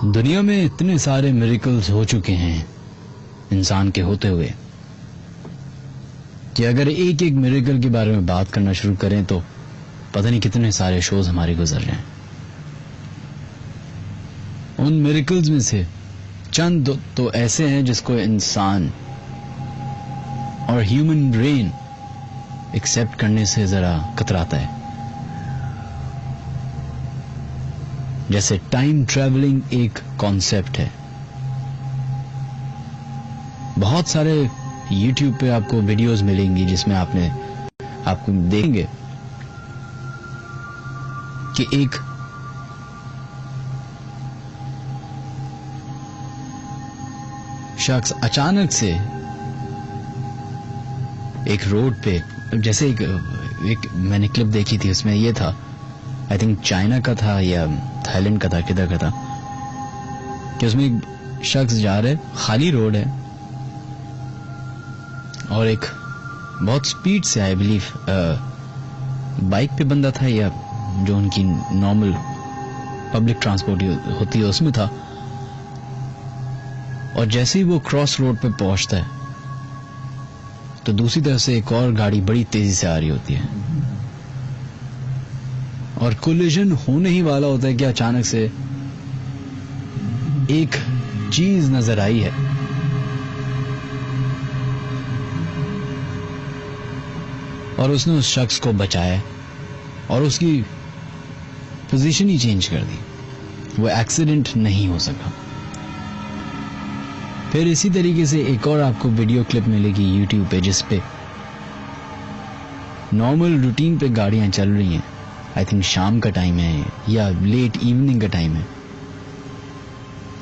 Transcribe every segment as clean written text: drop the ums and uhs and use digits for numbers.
दुनिया में इतने सारे मिरेकल्स हो चुके हैं इंसान के होते हुए कि अगर एक एक मिरेकल के बारे में बात करना शुरू करें तो पता नहीं कितने सारे शोज हमारे गुजर रहे हैं। उन मिरेकल्स में से चंद तो ऐसे हैं जिसको इंसान और ह्यूमन ब्रेन एक्सेप्ट करने से जरा कतराता है। जैसे टाइम ट्रैवलिंग एक कॉन्सेप्ट है। बहुत सारे YouTube पे आपको वीडियोस मिलेंगी जिसमें आपको देखेंगे कि एक शख्स अचानक से एक रोड पे, जैसे एक मैंने क्लिप देखी थी, उसमें ये था, आई थिंक चाइना का था या थाईलैंड का था, किधर का था, कि उसमें एक शख्स जा रहे, खाली रोड है और एक बहुत स्पीड से, आई बिलीव बाइक पे बंदा था या जो उनकी नॉर्मल पब्लिक ट्रांसपोर्ट होती है उसमें था, और जैसे ही वो क्रॉस रोड पे पहुंचता है तो दूसरी तरफ से एक और गाड़ी बड़ी तेजी से आ रही होती है और कोलिजन होने ही वाला होता है कि अचानक से एक चीज नजर आई है और उसने उस शख्स को बचाया और उसकी पोजीशन ही चेंज कर दी। वो एक्सीडेंट नहीं हो सका। फिर इसी तरीके से एक और आपको वीडियो क्लिप मिलेगी YouTube पे जिसपे नॉर्मल रूटीन पे गाड़ियां चल रही हैं, आई थिंक शाम का टाइम है या लेट इवनिंग का टाइम है,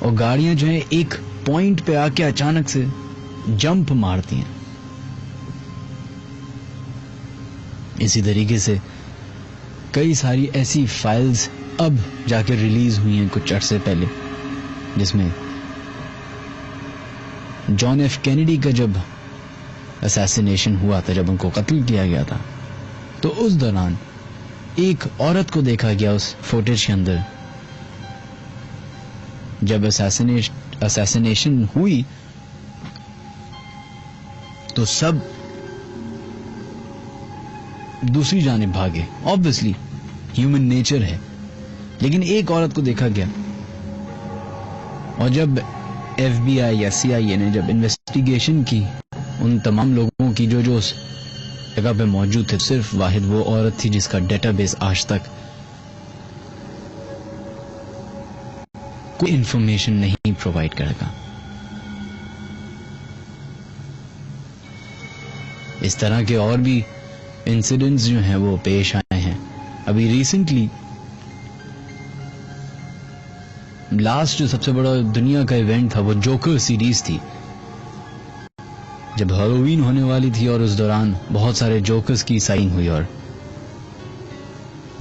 और गाड़ियां जो है एक पॉइंट पे आके अचानक से जंप मारती हैं। इसी तरीके से कई सारी ऐसी फाइल्स अब जाके रिलीज हुई हैं कुछ अरसे पहले, जिसमें जॉन एफ कैनेडी का जब असैसिनेशन हुआ था, जब उनको कत्ल किया गया था, तो उस दौरान एक औरत को देखा गया उस फुटेज के अंदर। जब असैसिनेशन हुई तो सब दूसरी जानिब भागे, ऑब्वियसली ह्यूमन नेचर है, लेकिन एक औरत को देखा गया। और जब FBI या CIA ने जब इन्वेस्टिगेशन की उन तमाम लोगों की जो उस जगह पे मौजूद थे, सिर्फ वाहिद वो औरत थी जिसका डेटाबेस आज तक कोई इंफॉर्मेशन नहीं प्रोवाइड करेगा। इस तरह के और भी इंसिडेंट्स जो हैं वो पेश आए हैं। अभी रिसेंटली लास्ट जो सबसे बड़ा दुनिया का इवेंट था वो जोकर सीरीज थी, जब हैलोवीन होने वाली थी और उस दौरान बहुत सारे जोकर्स की साइन हुई और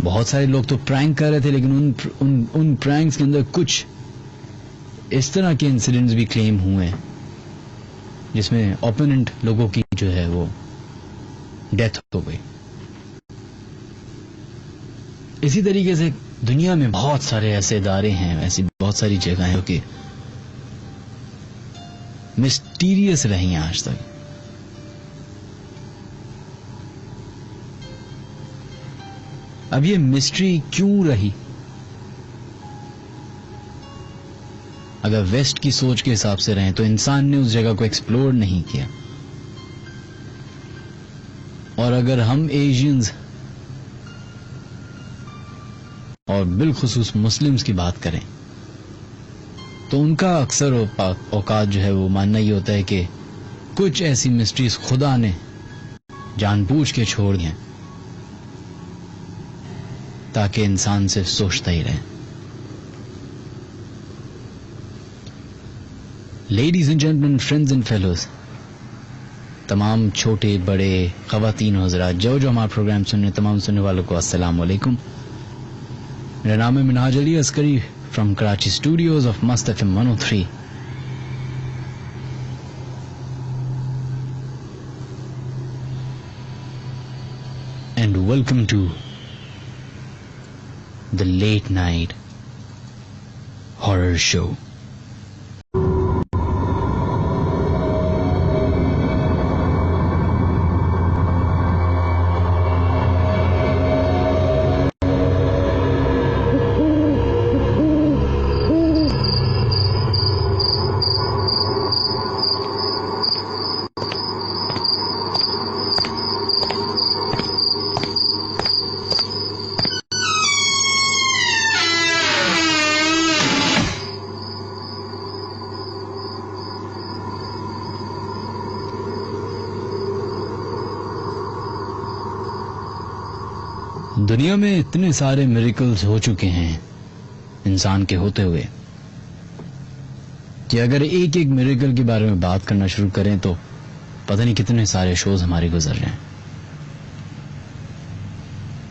बहुत सारे लोग तो प्रैंक कर रहे थे, लेकिन उन प्रैंक्स के अंदर कुछ इस तरह के इंसिडेंट्स भी क्लेम हुए जिसमें ओपोनेंट लोगों की जो है वो डेथ हो गई। इसी तरीके से दुनिया में बहुत सारे ऐसे इदारे हैं, ऐसी बहुत सारी जगह हैं कि मिस्टीरियस रही हैं आज तक। अब ये मिस्ट्री क्यों रही? अगर वेस्ट की सोच के हिसाब से रहें तो इंसान ने उस जगह को एक्सप्लोर नहीं किया, और अगर हम एशियंस और बिलखुसूस मुस्लिम्स की बात करें तो उनका अक्सर औकात जो है वो मानना ही होता है कि कुछ ऐसी मिस्ट्रीज खुदा ने जानबूझ के छोड़ दी ताकि इंसान सिर्फ सोचता ही रहे। Ladies and gentleman, friends and fellows, तमाम छोटे बड़े खवातीन हज़रात जो हमारा प्रोग्राम सुनने, तमाम सुनने वालों को अस्सलाम वालेकुम। मेरा नाम है Minhaj Ali Askari from Karachi studios of Mast FM 103। And welcome to the late night horror show. दुनिया में इतने सारे मिरेकल्स हो चुके हैं इंसान के होते हुए कि अगर एक एक मिरेकल के बारे में बात करना शुरू करें तो पता नहीं कितने सारे शोज हमारे गुजर रहे हैं।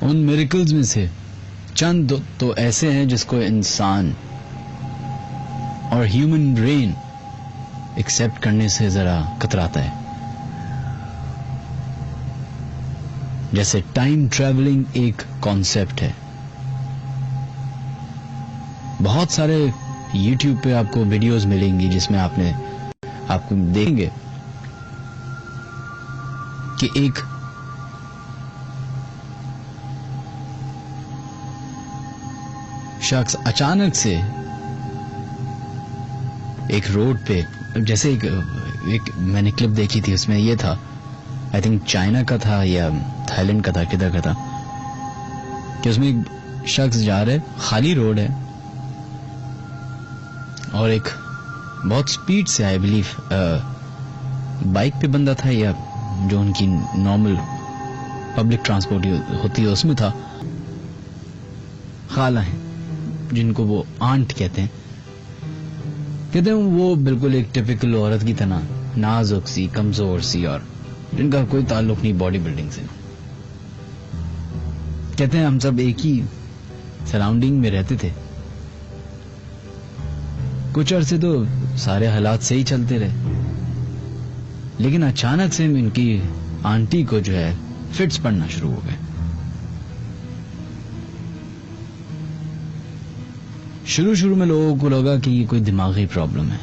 उन मिरेकल्स में से चंद तो ऐसे हैं जिसको इंसान और ह्यूमन ब्रेन एक्सेप्ट करने से जरा कतराता है। जैसे टाइम ट्रैवलिंग एक कॉन्सेप्ट है। बहुत सारे YouTube पे आपको वीडियोस मिलेंगी जिसमें आपको देखेंगे कि एक शख्स अचानक से एक रोड पे, जैसे एक मैंने क्लिप देखी थी, उसमें यह था, आई थिंक चाइना का था या थाईलैंड का था, किधर का था, कि उसमें एक शख्स जा रहे, खाली रोड है और एक बहुत स्पीड से, आई बिलीव बाइक पे बंदा था या जो उनकी नॉर्मल पब्लिक ट्रांसपोर्ट होती है उसमें था। खाला है जिनको वो आंट कहते हैं वो बिल्कुल एक टिपिकल औरत की तरह नाजुक सी, कमजोर सी, और जिनका कोई ताल्लुक नहीं बॉडी बिल्डिंग से। कहते हैं हम सब एक ही सराउंडिंग में रहते थे, कुछ अरसे तो सारे हालात सही चलते रहे, लेकिन अचानक से इनकी आंटी को जो है फिट्स पड़ना शुरू हो गए। शुरू में लोगों को लगा कि ये कोई दिमागी प्रॉब्लम है,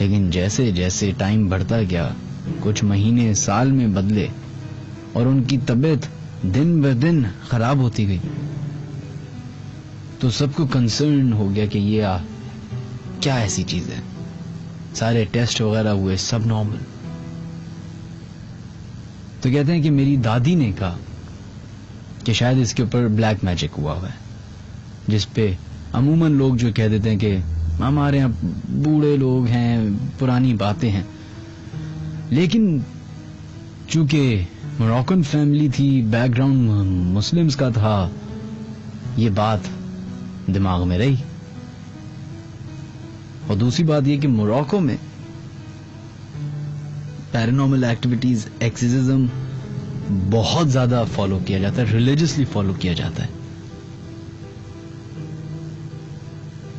लेकिन जैसे जैसे टाइम बढ़ता गया, कुछ महीने साल में बदले और उनकी तबीयत दिन ब दिन खराब होती गई, तो सबको कंसर्न हो गया कि ये क्या ऐसी चीज है। सारे टेस्ट वगैरह हुए, सब नॉर्मल। तो कहते हैं कि मेरी दादी ने कहा कि शायद इसके ऊपर ब्लैक मैजिक हुआ है, जिसपे अमूमन लोग जो कह देते हैं कि हमारे यहाँ बूढ़े लोग हैं, पुरानी बातें हैं। लेकिन चूंकि मोरक्कन फैमिली थी, बैकग्राउंड मुस्लिम्स का था, ये बात दिमाग में रही। और दूसरी बात यह कि मोरक्को में पैरानॉर्मल एक्टिविटीज, एक्सिज्म बहुत ज्यादा फॉलो किया जाता है, रिलीजियसली फॉलो किया जाता है।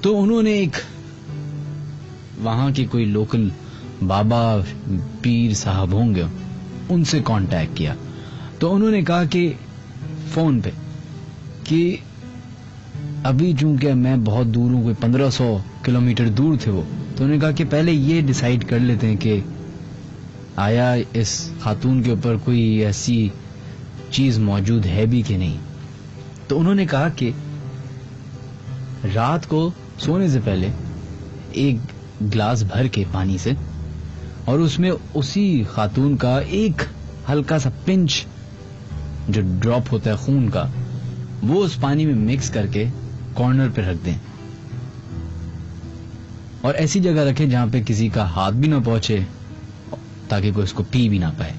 तो उन्होंने एक वहां के कोई लोकल बाबा पीर साहब होंगे, उनसे कांटेक्ट किया। तो उन्होंने कहा कि फोन पे कि अभी चूंकि मैं बहुत दूर हूं, कोई 1500 किलोमीटर दूर थे वो, तो उन्होंने कहा कि पहले ये डिसाइड कर लेते हैं कि आया इस खातून के ऊपर कोई ऐसी चीज मौजूद है भी कि नहीं। तो उन्होंने कहा कि रात को सोने से पहले एक ग्लास भर के पानी से, और उसमें उसी खातून का एक हल्का सा पिंच जो ड्रॉप होता है खून का, वो उस पानी में मिक्स करके कॉर्नर पे रख दें और ऐसी जगह रखें जहां पे किसी का हाथ भी ना पहुंचे, ताकि कोई उसको पी भी ना पाए।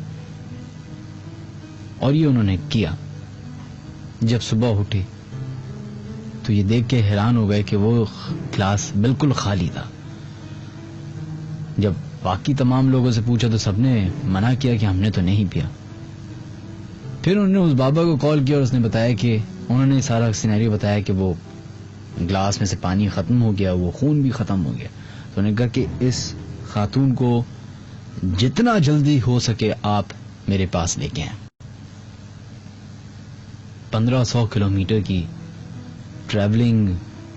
और ये उन्होंने किया। जब सुबह उठी तो ये देख के हैरान हो गए कि वो ग्लास बिल्कुल खाली था। जब बाकी तमाम लोगों से पूछा तो सबने मना किया कि हमने तो नहीं पिया। फिर उन्होंने उस बाबा को कॉल किया और उसने बताया कि उन्होंने सारा सिनेरियो बताया कि वो ग्लास में से पानी खत्म हो गया, वो खून भी खत्म हो गया। तो उन्होंने कहा कि इस खातून को जितना जल्दी हो सके आप मेरे पास लेके आए। 1500 किलोमीटर की ट्रैवलिंग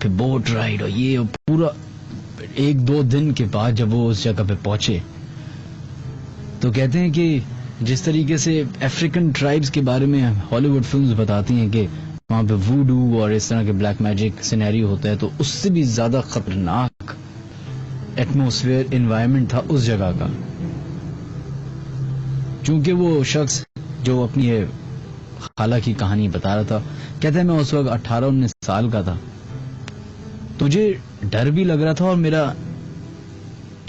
फिर बोट राइड और ये पूरा 1-2 दिन के बाद जब वो उस जगह पे पहुंचे तो कहते हैं कि जिस तरीके से अफ्रीकन ट्राइब्स के बारे में हॉलीवुड फिल्म्स बताती हैं कि वहां पे वूडू और इस तरह के ब्लैक मैजिक सिनेरियो होता है, तो उससे भी ज्यादा खतरनाक एटमॉस्फेयर एनवायरनमेंट था उस जगह का। चूंकि वो शख्स जो अपनी खाला की कहानी बता रहा था, कहते हैं मैं उस वक्त 18-19 साल का था, मुझे डर भी लग रहा था और मेरा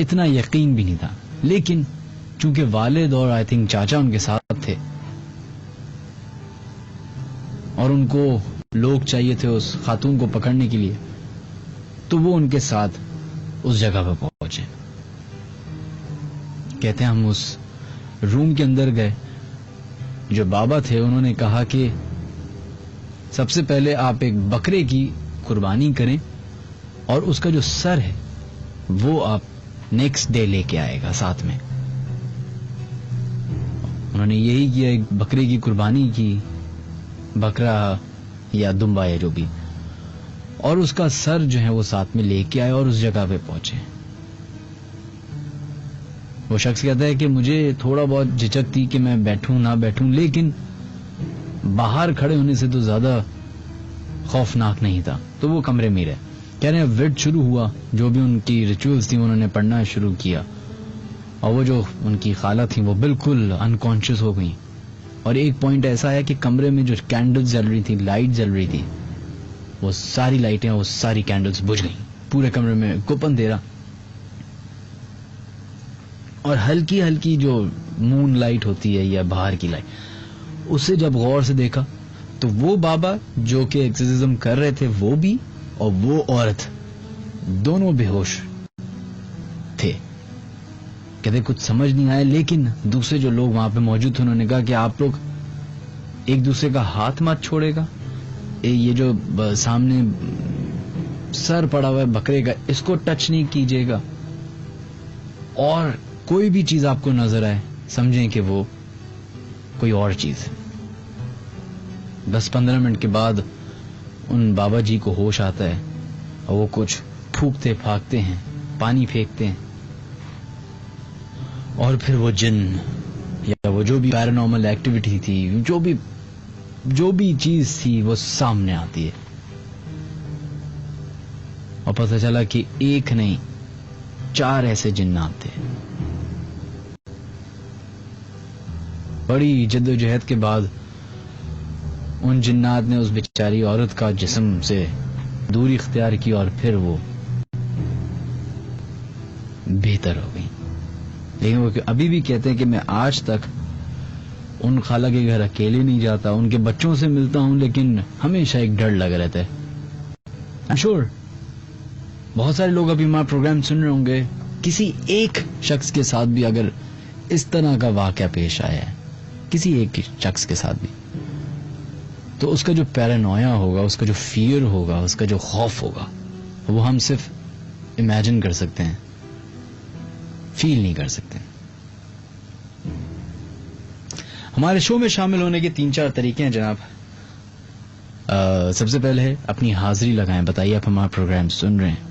इतना यकीन भी नहीं था, लेकिन चूंकि वालिद और आई थिंक चाचा उनके साथ थे और उनको लोग चाहिए थे उस खातून को पकड़ने के लिए, तो वो उनके साथ उस जगह पर पहुंचे। कहते हैं हम उस रूम के अंदर गए, जो बाबा थे उन्होंने कहा कि सबसे पहले आप एक बकरे की कुर्बानी करें और उसका जो सर है वो आप नेक्स्ट डे लेके आएगा साथ में। उन्होंने यही किया, एक बकरे की कुर्बानी की, बकरा या दुम्बा या जो भी, और उसका सर जो है वो साथ में लेके आए और उस जगह पे पहुंचे। वो शख्स कहता है कि मुझे थोड़ा बहुत झिझक थी कि मैं बैठूं ना बैठूं, लेकिन बाहर खड़े होने से तो ज्यादा खौफनाक नहीं था, तो वो कमरे में रहे। कह रहे हैं वेट शुरू हुआ, जो भी उनकी रिचुअल्स थी उन्होंने पढ़ना शुरू किया और वो जो उनकी खाला थी वो बिल्कुल अनकॉन्शियस हो गई। और एक पॉइंट ऐसा है कि कमरे में जो कैंडल्स जल रही थी, लाइट जल रही थी, वो सारी लाइटें, वो सारी कैंडल्स बुझ गई, पूरे कमरे में गुप्त अंधेरा। और हल्की हल्की जो मून लाइट होती है या बाहर की लाइट, उसे जब गौर से देखा तो वो बाबा जो कि एक्सर्साइज कर रहे थे वो भी और वो औरत दोनों बेहोश थे। कहते कुछ समझ नहीं आया, लेकिन दूसरे जो लोग वहां पे मौजूद थे उन्होंने कहा कि आप लोग एक दूसरे का हाथ मत छोड़ेगा, ये जो सामने सर पड़ा हुआ है बकरे का, इसको टच नहीं कीजिएगा, और कोई भी चीज आपको नजर आए समझें कि वो कोई और चीज है। 10-15 मिनट के बाद उन बाबा जी को होश आता है और वो कुछ फूकते फाकते हैं, पानी फेंकते हैं, और फिर वो जिन या वो जो भी पैरानॉर्मल एक्टिविटी थी, जो भी चीज थी वो सामने आती है। और पता चला कि एक नहीं 4 ऐसे जिन्नात थे। बड़ी जद्दोजहद के बाद उन जिन्नात ने उस बेचारी औरत का जिस्म से दूरी इख्तियार की और फिर वो बेहतर हो गई। लेकिन वो अभी भी कहते हैं कि मैं आज तक उन खाला के घर अकेले नहीं जाता, उनके बच्चों से मिलता हूं, लेकिन हमेशा एक डर लगा रहता है। आई एम श्योर बहुत सारे लोग अभी हमारा प्रोग्राम सुन रहे होंगे, किसी एक शख्स के साथ भी अगर इस तरह का वाकया पेश आया है, किसी एक शख्स के साथ भी, तो उसका जो पैरानोया होगा, उसका जो फियर होगा, उसका जो खौफ होगा, वो हम सिर्फ इमेजिन कर सकते हैं, फील नहीं कर सकते। हमारे शो में शामिल होने के 3-4 तरीके हैं जनाब। सबसे पहले है अपनी हाजिरी लगाएं, बताइए आप हमारा प्रोग्राम सुन रहे हैं।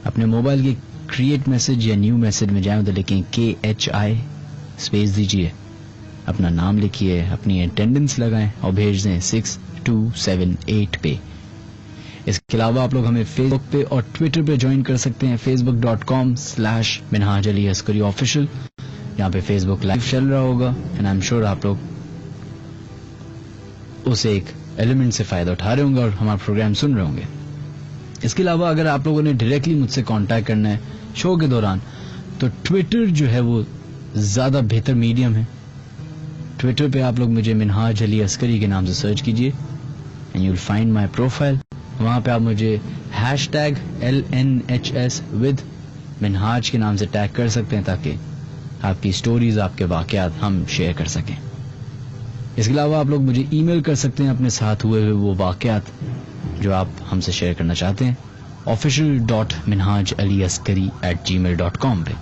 अपने मोबाइल के क्रिएट मैसेज या न्यू मैसेज में जाएं तो लिखें KHI स्पेस दीजिए, अपना नाम लिखिए, अपनी अटेंडेंस लगाएं और भेज दें 6278 पे। इसके अलावा आप लोग हमें फेसबुक पे और ट्विटर पे ज्वाइन कर सकते हैं, facebook.com/मिनहाज अली अस्करी ऑफिशियल। यहाँ पे फेसबुक लाइव चल रहा होगा एंड आई एम श्योर आप लोग उस एक एलिमेंट से फायदा उठा रहे होंगे और हमारा प्रोग्राम सुन रहे होंगे। इसके अलावा अगर आप लोगों ने डायरेक्टली मुझसे कांटेक्ट करना है शो के दौरान, तो ट्विटर जो है वो ज्यादा बेहतर मीडियम है। ट्विटर पे आप लोग मुझे मिनहाज अली अस्करी के नाम से सर्च कीजिए and you will find my profile. वहां पे आप मुझे #LNHS विद मिनहाज के नाम से टैग कर सकते हैं ताकि आपकी स्टोरीज, आपके वाकयात हम शेयर कर सकें। इसके अलावा आप लोग मुझे ईमेल कर सकते हैं अपने साथ हुए वो वाकयात जो आप हमसे शेयर करना चाहते हैं official.minhajaliaskari@gmail.com पे।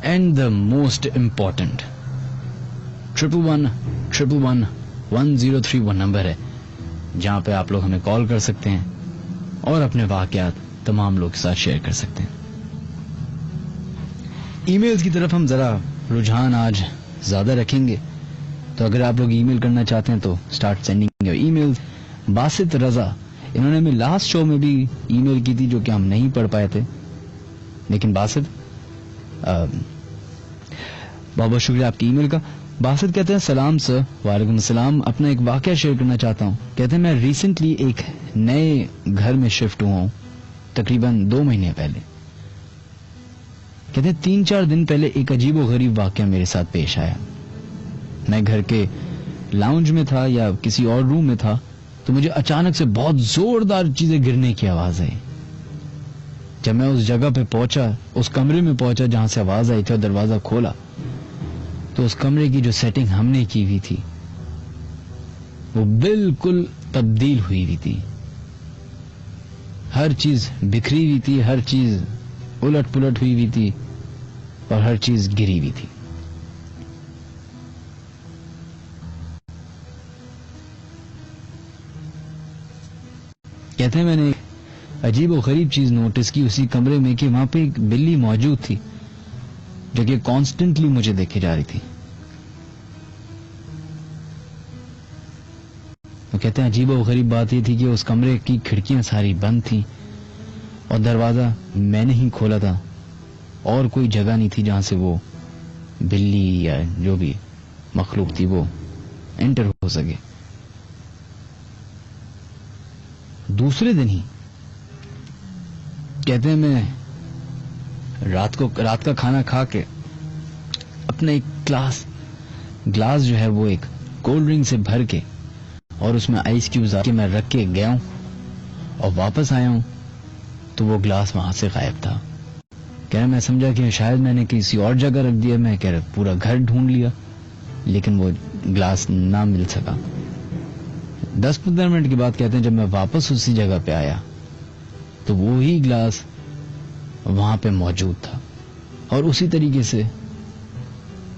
And the most important 111-11031 number है, जहां पे आप लोग हमें कॉल कर सकते हैं और अपने वाकयात तमाम लोग के साथ शेयर कर सकते हैं। ईमेल्स की तरफ हम जरा रुझान आज ज्यादा रखेंगे, तो अगर आप लोग ईमेल करना चाहते हैं तो start sending your emails. Basit Raza, इन्होंने हमें लास्ट शो में भी ईमेल की थी जो कि हम नहीं पढ़ पाए थे, लेकिन बासित बहुत बहुत शुक्रिया आपकी ईमेल का। बासित कहते हैं सलाम सर। वालेकुम सलाम। अपना एक वाकया शेयर करना चाहता हूं। कहते हैं मैं रिसेंटली एक नए घर में शिफ्ट हुआ हूं, तकरीबन 2 महीने पहले। कहते हैं 3-4 दिन पहले एक अजीबो गरीब वाकया मेरे साथ पेश आया। मैं घर के लाउंज में था या किसी और रूम में था, तो मुझे अचानक से बहुत जोरदार चीजें गिरने की आवाज आई। जब मैं उस जगह पे पहुंचा, उस कमरे में पहुंचा जहां से आवाज आई थी और दरवाजा खोला, तो उस कमरे की जो सेटिंग हमने की हुई थी वो बिल्कुल तब्दील हुई हुई थी। हर चीज बिखरी हुई थी, हर चीज उलट पुलट हुई हुई थी और हर चीज गिरी हुई थी। कहते हैं मैंने अजीब और गरीब चीज नोटिस की उसी कमरे में कि वहां पे एक बिल्ली मौजूद थी जो कि कॉन्स्टेंटली मुझे देखे जा रही थी। तो कहते हैं अजीब और गरीब बात यह थी कि उस कमरे की खिड़कियां सारी बंद थी और दरवाजा मैंने ही खोला था और कोई जगह नहीं थी जहां से वो बिल्ली या जो भी मखलूक थी वो एंटर हो सके। दूसरे दिन ही कहते हैं मैं रात का खाना खा के अपना एक ग्लास जो है वो एक कोल्ड ड्रिंक से भर के और उसमें आइस क्यूब्स आके मैं रख के गया हूं और वापस आया हूं तो वो ग्लास वहां से गायब था। कह रहा मैं समझा कि शायद मैंने किसी और जगह रख दिया। मैं कह रहा पूरा घर ढूंढ लिया लेकिन वो ग्लास ना मिल सका। 10-15 मिनट के बाद कहते हैं जब मैं वापस उसी जगह पे आया तो वो ही ग्लास वहां पे मौजूद था और उसी तरीके से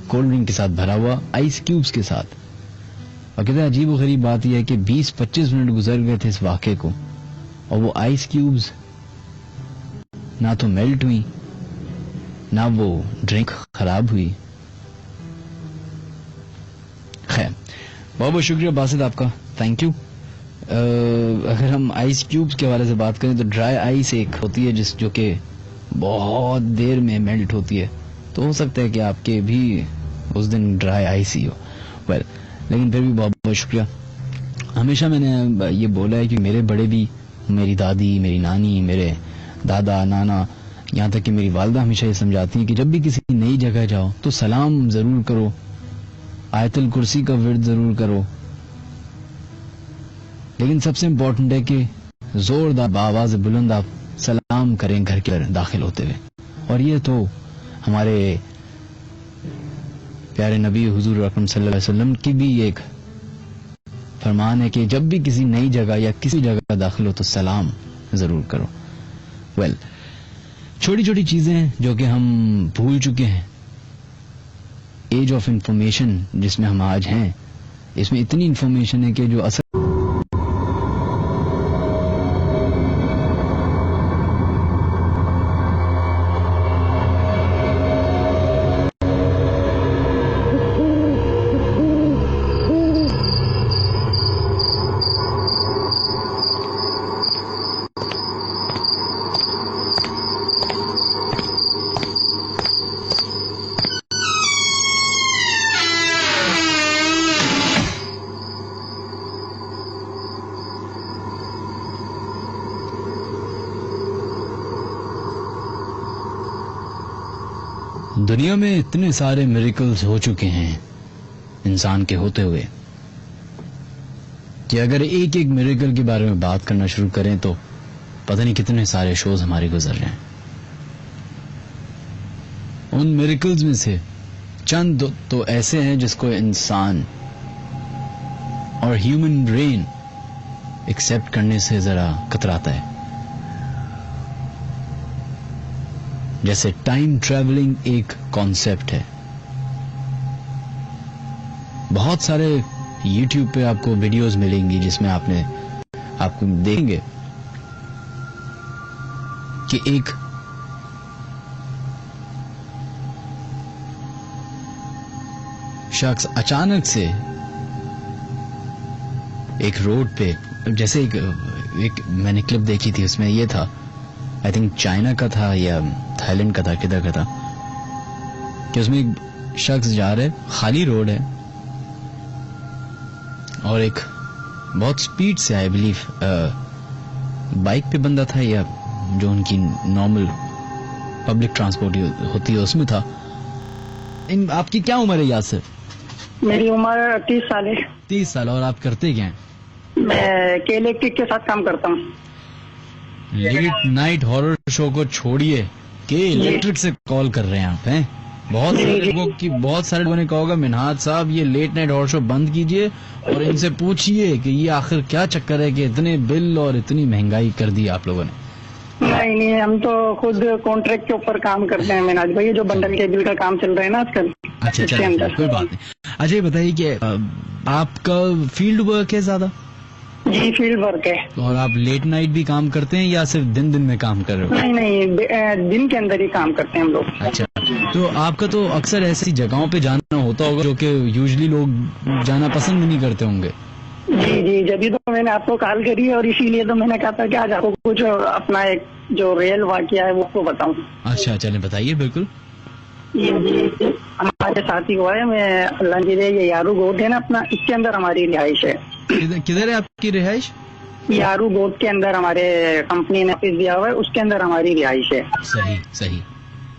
कोल्ड ड्रिंक के साथ भरा हुआ आइस क्यूब्स के साथ। और कहते हैं अजीब गरीब बात यह है कि 20-25 मिनट गुजर गए थे इस वाकये को और वो आइस क्यूब्स ना तो मेल्ट हुई ना वो ड्रिंक खराब हुई। खैर बहुत बहुत शुक्रिया बासित आपका, थैंक यू। अगर हम आइस क्यूब्स के हवाले से बात करें तो ड्राई आइस एक होती है जो कि बहुत देर में मेल्ट होती है, तो हो सकता है कि आपके भी उस दिन ड्राई आइस ही हो। वेल लेकिन फिर भी बहुत बहुत शुक्रिया। हमेशा मैंने ये बोला है कि मेरे बड़े भी, मेरी दादी, मेरी नानी, मेरे दादा, नाना, यहाँ तक कि मेरी वालदा हमेशा ये समझाती हैं कि जब भी किसी नई जगह जाओ तो सलाम जरूर करो, आयतुल कुर्सी का विर्द जरूर करो, लेकिन सबसे इंपॉर्टेंट है कि जोरदार आवाज बुलंद आप सलाम करें घर के अंदर दाखिल होते हुए। और ये तो हमारे प्यारे नबी हुजूर अकरम सल्लल्लाहु अलैहि वसल्लम की भी एक फरमान है कि जब भी किसी नई जगह या किसी जगह दाखिल हो तो सलाम जरूर करो। वेल छोटी छोटी चीजें जो कि हम भूल चुके हैं, एज ऑफ इंफॉर्मेशन जिसमें हम आज हैं, इसमें इतनी इंफॉर्मेशन है कि जो असल दुनिया में इतने सारे मिरेकल्स हो चुके हैं इंसान के होते हुए कि अगर एक एक मिरेकल के बारे में बात करना शुरू करें तो पता नहीं कितने सारे शोज हमारे गुजर रहे हैं। उन मिरेकल्स में से चंद तो ऐसे हैं जिसको इंसान और ह्यूमन ब्रेन एक्सेप्ट करने से जरा कतराता है। जैसे टाइम ट्रैवलिंग एक कॉन्सेप्ट है। बहुत सारे YouTube पे आपको वीडियोस मिलेंगी जिसमें आपने आपको देखेंगे कि एक शख्स अचानक से एक रोड पे, जैसे एक मैंने क्लिप देखी थी, उसमें ये था, आई थिंक चाइना का था या थाईलैंड का था, किधर का था, कि उसमें एक शख्स जा रहे, खाली रोड है और एक बहुत स्पीड से, आई बिलीव बाइक पे बंदा था या जो उनकी नॉर्मल पब्लिक ट्रांसपोर्ट होती है उसमें था। आपकी क्या उम्र है यासर? मेरी उम्र 30 साल है। 30 साल। और आप करते क्या हैं? मैं के इलेक्ट्रिक के साथ काम करता हूँ। लेट नाइट हॉरर शो को छोड़िए, के इलेक्ट्रिक से कॉल कर रहे हैं आप, हैं? बहुत सारे लोगों ने कहा होगा मिन्हाज साहब ये लेट नाइट हॉरर शो बंद कीजिए और इनसे पूछिए कि ये आखिर क्या चक्कर है कि इतने बिल और इतनी महंगाई कर दी आप लोगों ने। नहीं, हम तो खुद कॉन्ट्रैक्ट के ऊपर काम करते हैं मिन्हाज भाई, जो बंडल के बिल का काम चल रहा है ना आजकल। अच्छा, कोई बात नहीं। अच्छा, ये बताइए कि आपका फील्ड वर्क है ज्यादा? जी, फील्ड वर्क है। और आप लेट नाइट भी काम करते हैं या सिर्फ दिन में काम कर रहे हो? नहीं, दिन के अंदर ही काम करते हैं हम लोग। अच्छा, तो आपका तो अक्सर ऐसी जगहों पे जाना होता होगा जो कि यूजुअली लोग जाना पसंद नहीं करते होंगे। जी, जब तो मैंने आपको कॉल करी और इसीलिए तो मैंने कहा था कि आज आपको कुछ अपना एक जो रियल वाकया है वो आपको बताऊं। अच्छा, चलें बताइए। बिल्कुल। जी, हमारे साथी हुआ है, मैं अल्लाह जी दे, ये यारू गोट है ना अपना, इसके अंदर हमारी रिहाइश है। किधर है आपकी रिहाइश? यारू गोट के अंदर हमारे कंपनी ने ऑफिस दिया हुआ है, उसके अंदर हमारी रिहाइश है। सही।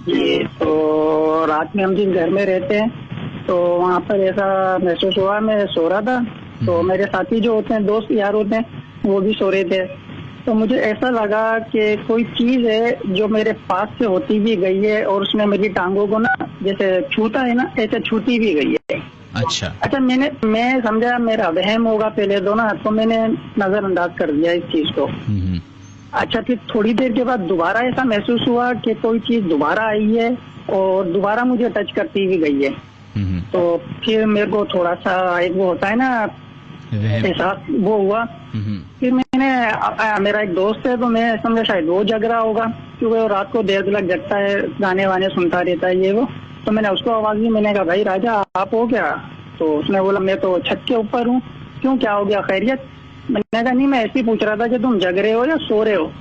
जी, तो रात में हम जिस घर में रहते हैं तो वहाँ पर ऐसा महसूस हुआ, मैं सो रहा था तो मेरे साथी जो होते हैं, दोस्त यार होते हैं, वो भी सो रहे थे, तो मुझे ऐसा लगा कि कोई चीज है जो मेरे पास से होती भी गई है और उसने मेरी टांगों को ना जैसे छूता है ना, ऐसे छूती भी गई है। अच्छा, मैं समझा मेरा वहम होगा पहले दो ना, तो मैंने नजरअंदाज कर दिया इस चीज को। अच्छा, फिर थोड़ी देर के बाद दोबारा ऐसा महसूस हुआ कि कोई चीज दोबारा आई है और दोबारा मुझे टच करती भी गई है। तो फिर मेरे को थोड़ा सा एक वो होता है ना एहसास, वो हुआ। फिर मैंने मेरा एक दोस्त है तो मैं समझा शायद वो जग रहा होगा, क्योंकि वो रात को देर तक जगता है, गाने वाने सुनता रहता है ये वो। तो मैंने उसको आवाज दी, मैंने कहा भाई राजा आप हो क्या? तो उसने बोला मैं तो छत के ऊपर हूँ। क्यों, क्या हो गया, खैरियत? मैंने कहा नहीं, मैं ऐसे ही पूछ रहा था कि तुम जग रहे हो या सो रहे हो?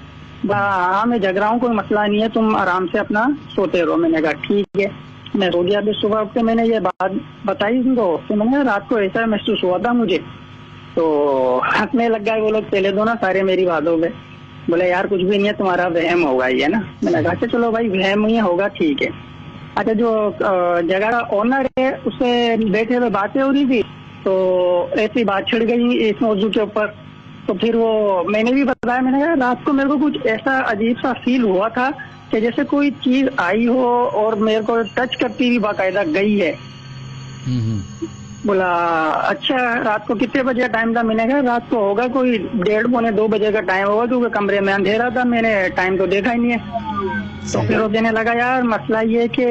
हाँ, मैं जग रहा हूँ, कोई मसला नहीं है, तुम आराम से अपना सोते रहो। मैंने कहा ठीक है। मैं सो गया। फिर सुबह उठ के मैंने ये बात बताई उनको, तो मैंने रात को ऐसा महसूस हुआ था मुझे। तो हंसने लग गए वो लोग पहले दो ना सारे मेरी बातों पे। बोले यार कुछ भी नहीं है, तुम्हारा वहम होगा ये ना। मैंने कहा अच्छा चलो भाई, वहम ही होगा, ठीक है। अच्छा, जो जगह का ओनर है उससे बैठे हुए बातें हो रही थी, तो ऐसी बात छिड़ गई इस मौजू के ऊपर। तो फिर वो मैंने भी बताया, मैंने कहा रात को मेरे को कुछ ऐसा अजीब सा फील हुआ था कि जैसे कोई चीज आई हो और मेरे को टच करती हुई बाकायदा गई है। बोला अच्छा, रात को कितने बजे टाइम था? मैंने कहा रात को होगा कोई 1:30-2 बजे का टाइम होगा, क्योंकि कमरे में अंधेरा था, मैंने टाइम तो देखा ही नहीं है। तो फिर वो कहने लगा यार मसला ये कि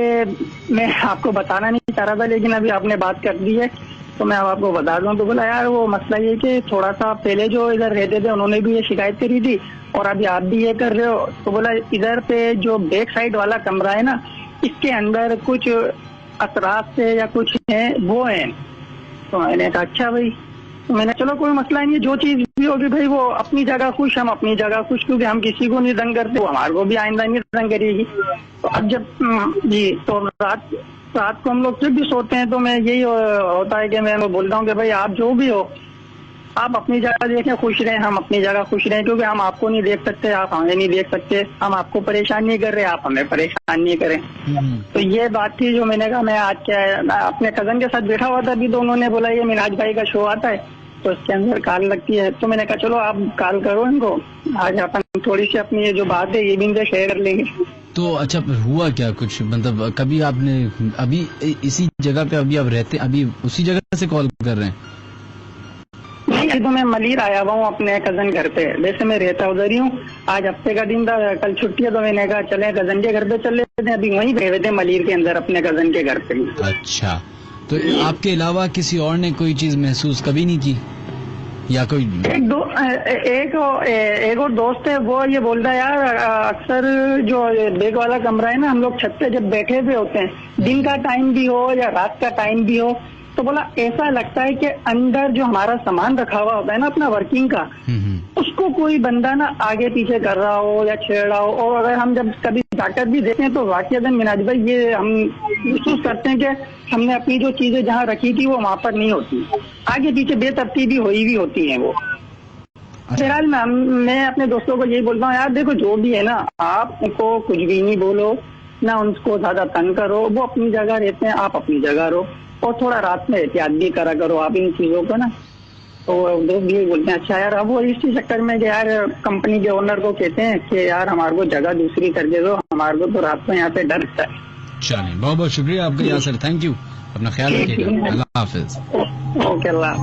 मैं आपको बताना नहीं चाह रहा था, लेकिन अभी आपने बात कर दी है तो मैं अब आपको बता दूं। तो बोला यार वो मसला ये कि थोड़ा सा पहले जो इधर रहते थे उन्होंने भी ये शिकायत करी थी और अभी आप भी ये कर रहे हो। तो बोला इधर पे जो बैक साइड वाला कमरा है ना, इसके अंदर कुछ असरात से या कुछ है वो है। तो मैंने कहा अच्छा भाई। तो मैंने चलो कोई मसला नहीं है, जो चीज भी होगी भाई वो अपनी जगह खुश, हम अपनी जगह खुश, क्योंकि हम किसी को नहीं तंग करते, वो हमारे को भी आइंदा नहीं तंग करेगी। तो अब जब जी, तो रात को हम लोग जब भी सोते हैं तो मैं यही होता है कि मैं बोलता हूँ कि भाई आप जो भी हो, आप अपनी जगह देखें, खुश रहें, हम अपनी जगह खुश रहें, क्योंकि हम आपको नहीं देख सकते, आप हमें नहीं देख सकते, हम आपको परेशान नहीं कर रहे, आप हमें परेशान नहीं करें। तो ये बात थी जो मैंने कहा मैं आज क्या है, अपने कजन के साथ बैठा हुआ था अभी, तो उन्होंने बोला ये मिन्हाज भाई का शो आता है तो इसके अंदर कॉल लगती है। तो मैंने कहा चलो आप कॉल करो इनको, आज अपन थोड़ी सी अपनी ये जो बात है ये भी इनसे शेयर कर लेंगे। तो अच्छा, हुआ क्या कुछ, मतलब कभी आपने अभी इसी जगह पे अभी आप रहते, अभी उसी जगह से कॉल कर रहे हैं? नहीं, तो मैं मलिर आया हुआ हूँ अपने कजन घर पे, वैसे मैं रहता उधर ही हूँ। आज हफ्ते का दिन था, कल छुट्टी है, तो मैंने कहा चले कजन के घर पे चल लेते हैं। अभी वहीं रहे थे मलिर के अंदर अपने कजन के घर पे। अच्छा, तो आपके अलावा किसी और ने कोई चीज महसूस कभी नहीं की? या कोई एक और दोस्त है, वो ये बोलता है यार अक्सर जो बैग वाला कमरा है ना, हम लोग छत पे जब बैठे हुए होते हैं, दिन का टाइम भी हो या रात का टाइम भी हो, तो बोला ऐसा लगता है कि अंदर जो हमारा सामान रखा हुआ होता है ना अपना वर्किंग का, उसको कोई बंदा ना आगे पीछे कर रहा हो या छेड़ रहा हो। और अगर हम जब कभी जाकर भी देखते हैं तो वाकईतन मिनाज भाई ये हम महसूस करते हैं कि हमने अपनी जो चीजें जहाँ रखी थी वो वहां पर नहीं होती, आगे पीछे बेतरतीबी हुई भी होती है वो। फिलहाल मैं अपने दोस्तों को यही बोलता हूँ, यार देखो जो भी है ना, आप उनको कुछ भी नहीं बोलो ना, उनको ज्यादा तंग करो, वो अपनी जगह रहते हैं, आप अपनी जगह रहो, और थोड़ा रात में एहतियात भी करा करो आप इन चीजों को ना। तो दोस्त भी बोलते हैं अच्छा यार, अब वो इसी चक्कर में यार कंपनी के ओनर को कहते हैं कि यार हमारे को जगह दूसरी कर दे दो, हमारे को तो रात में यहाँ पे डर लगता है। चलिए बहुत बहुत शुक्रिया आपका यासर, थैंक यू, अपना ख्याल रखिएगा, अल्लाह हाफिज। ओके, अल्लाह।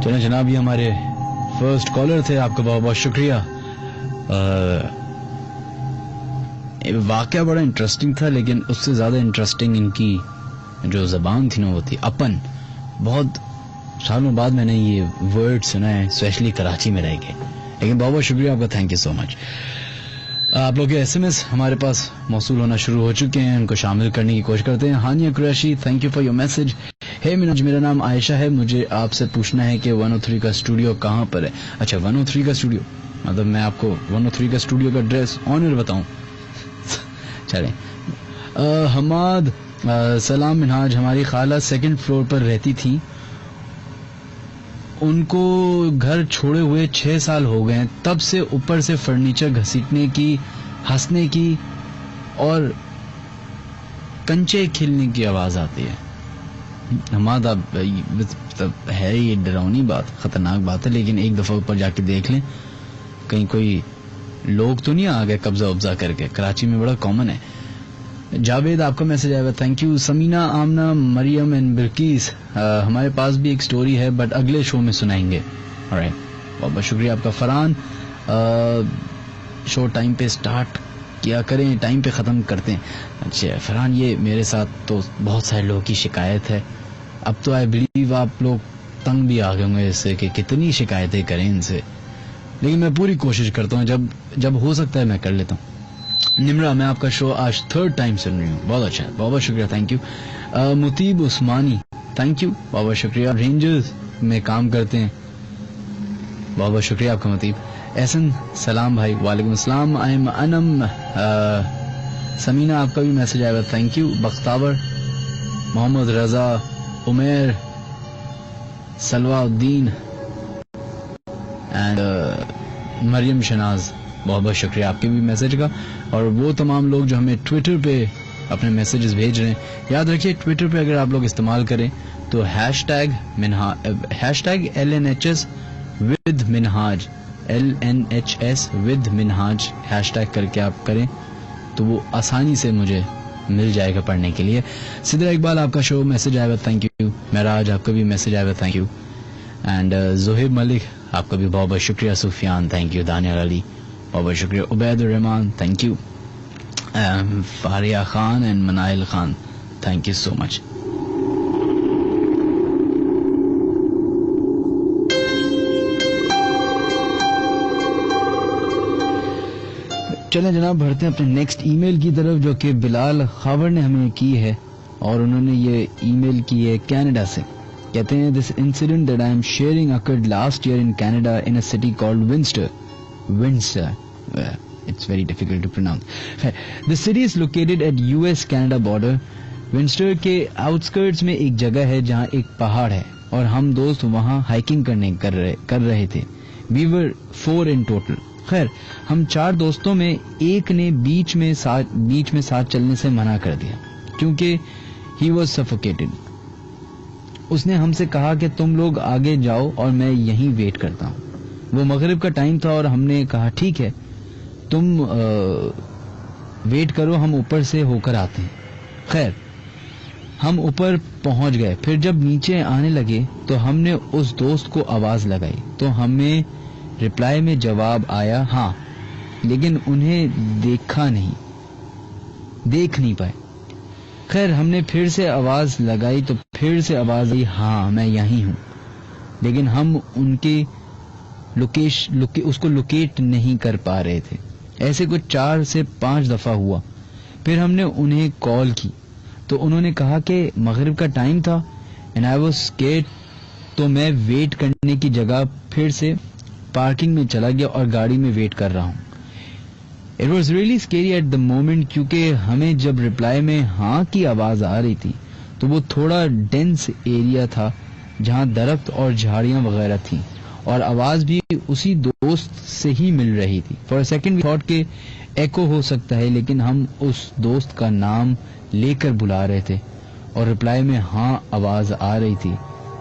चलो जनाब, ये हमारे फर्स्ट कॉलर थे, आपका बहुत बहुत शुक्रिया। वाकया बड़ा इंटरेस्टिंग था, लेकिन उससे ज्यादा इंटरेस्टिंग इनकी जो जबान थी ना वो थी अपन। बहुत सालों बाद मैंने ये वर्ड सुना है, स्पेशली कराची में रह के, लेकिन बहुत बहुत शुक्रिया आपका, थैंक यू सो मच। आप लोग के एसएमएस हमारे पास मौसूल होना शुरू हो चुके हैं, उनको शामिल करने की कोशिश करते हैं। Haniya Qureshi, thank you for your message. Hey Minaz, मेरा नाम आयशा है, मुझे आपसे पूछना है कि 103 का स्टूडियो कहाँ पर है। अच्छा, 103 का स्टूडियो, मतलब मैं आपको 103 का स्टूडियो का एड्रेस ऑनर बताऊं? चले। हमाद, सलाम मिनाज, हमारी खाला सेकंड फ्लोर पर रहती थी, उनको घर छोड़े हुए 6 साल हो गए, तब से ऊपर से फर्नीचर घसीटने की, हंसने की और कंचे खिलने की आवाज आती है। हमारा है ये डरावनी बात, खतरनाक बात है, लेकिन एक दफा ऊपर जाके देख लें, कहीं कोई लोग तो नहीं आ गए कब्जा उब्जा करके। कराची में बड़ा कॉमन है। जावेद, आपका मैसेज आएगा, thank you. Samina, Amna, Mariam and Bilquis, हमारे पास भी एक स्टोरी है बट अगले शो में सुनाएंगे। ऑलराइट, बहुत बहुत शुक्रिया आपका। फरहान, शो टाइम पे स्टार्ट किया करें, टाइम पे खत्म करते हैं। अच्छा फरहान, ये मेरे साथ तो बहुत सारे लोगों की शिकायत है। अब तो आई बिलीव आप लोग तंग भी आ गए होंगे इससे कि कितनी शिकायतें करें इनसे, लेकिन मैं पूरी कोशिश करता हूँ, जब हो सकता है मैं कर लेता हूँ। निमरा, मैं आपका शो आज 3rd टाइम सुन रही हूँ, बहुत अच्छा, बहुत बहुत शुक्रिया, thank you. Muteeb Usmani, thank you, बहुत बहुत शुक्रिया। रेंजर्स में काम करते हैं, बहुत बहुत शुक्रिया आपका मुतीब। एहसन, सलाम भाई, वालेकुम अस्सलाम। I am Anam. समीना, आपका भी मैसेज आएगा, thank you. Bakhtawar, Mohammad Raza, Umer, Salwauddin and Mariam Shanaz, बहुत बहुत शुक्रिया आपके भी मैसेज का। और वो तमाम लोग जो हमें ट्विटर पे अपने मैसेजेस भेज रहे हैं, याद रखिए ट्विटर पे अगर आप लोग इस्तेमाल करें तो hashtag LNHS with Minhaj, LNHS with Minhaj hashtag करके आप करें तो वो आसानी से मुझे मिल जाएगा पढ़ने के लिए। सिद्रा इकबाल, आपका शो मैसेज आएगा, थैंक यू। महराज, आपका भी मैसेज आएगा, thank you. And Zohaib Malik, आपका भी बहुत बहुत शुक्रिया। Sufiyan, thank you. दानियाल अली, बहुत बहुत शुक्रिया। Ubaidur Rahman, thank you. Faria Khan and Manahil Khan, thank you so much. चलें जनाब, बढ़ते हैं अपने नेक्स्ट ईमेल की तरफ, जो कि बिलाल खावर ने हमें की है, और उन्होंने ये ईमेल की है कनाडा से। कहते हैं, this incident that I am sharing occurred last year in Canada in a city called Winster. It's very difficult to pronounce. The city is located at US-Canada border. विंस्टर के आउटस्कर्ट्स में एक जगह है जहां एक पहाड़ है, और हम दोस्त वहां हाइकिंग कर रहे थे. We were 4 in total. खैर, हम 4 दोस्तों में एक ने बीच में साथ चलने से मना कर दिया क्योंकि he was suffocated. उसने हमसे कहा कि तुम लोग आगे जाओ और मैं यहीं वेट करता हूँ. वो मगरिब का टाइम था और हमने कहा ठीक है, तुम वेट करो, हम ऊपर से होकर आते हैं. खैर, हम ऊपर पहुंच गए. फिर जब नीचे आने लगे तो हमने उस दोस्त को आवाज लगाई तो हमें रिप्लाई में जवाब आया, हाँ लेकिन उन्हें देख नहीं पाए। खैर हमने फिर से आवाज लगाई तो फिर से आवाज आई, हाँ मैं यहीं हूं, लेकिन हम उनके उसको लोकेट नहीं कर पा रहे थे। ऐसे कुछ 4 से 5 दफा हुआ। फिर हमने उन्हें कॉल की तो उन्होंने कहा कि मगरिब का टाइम था एंड आई वाज स्केर्ड, तो मैं वेट करने की जगह फिर से पार्किंग में चला गया और गाड़ी में वेट कर रहा हूं। It was really scary at the moment, क्योंकि हमें जब रिप्लाई में हाँ की आवाज आ रही थी तो वो थोड़ा डेंस एरिया था जहां दरख्त और झाड़ियां वगैरह थी और आवाज भी उसी दोस्त से ही मिल रही थी। For a second we thought के एको हो सकता है, लेकिन हम उस दोस्त का नाम लेकर बुला रहे थे और रिप्लाई में हाँ आवाज आ रही थी,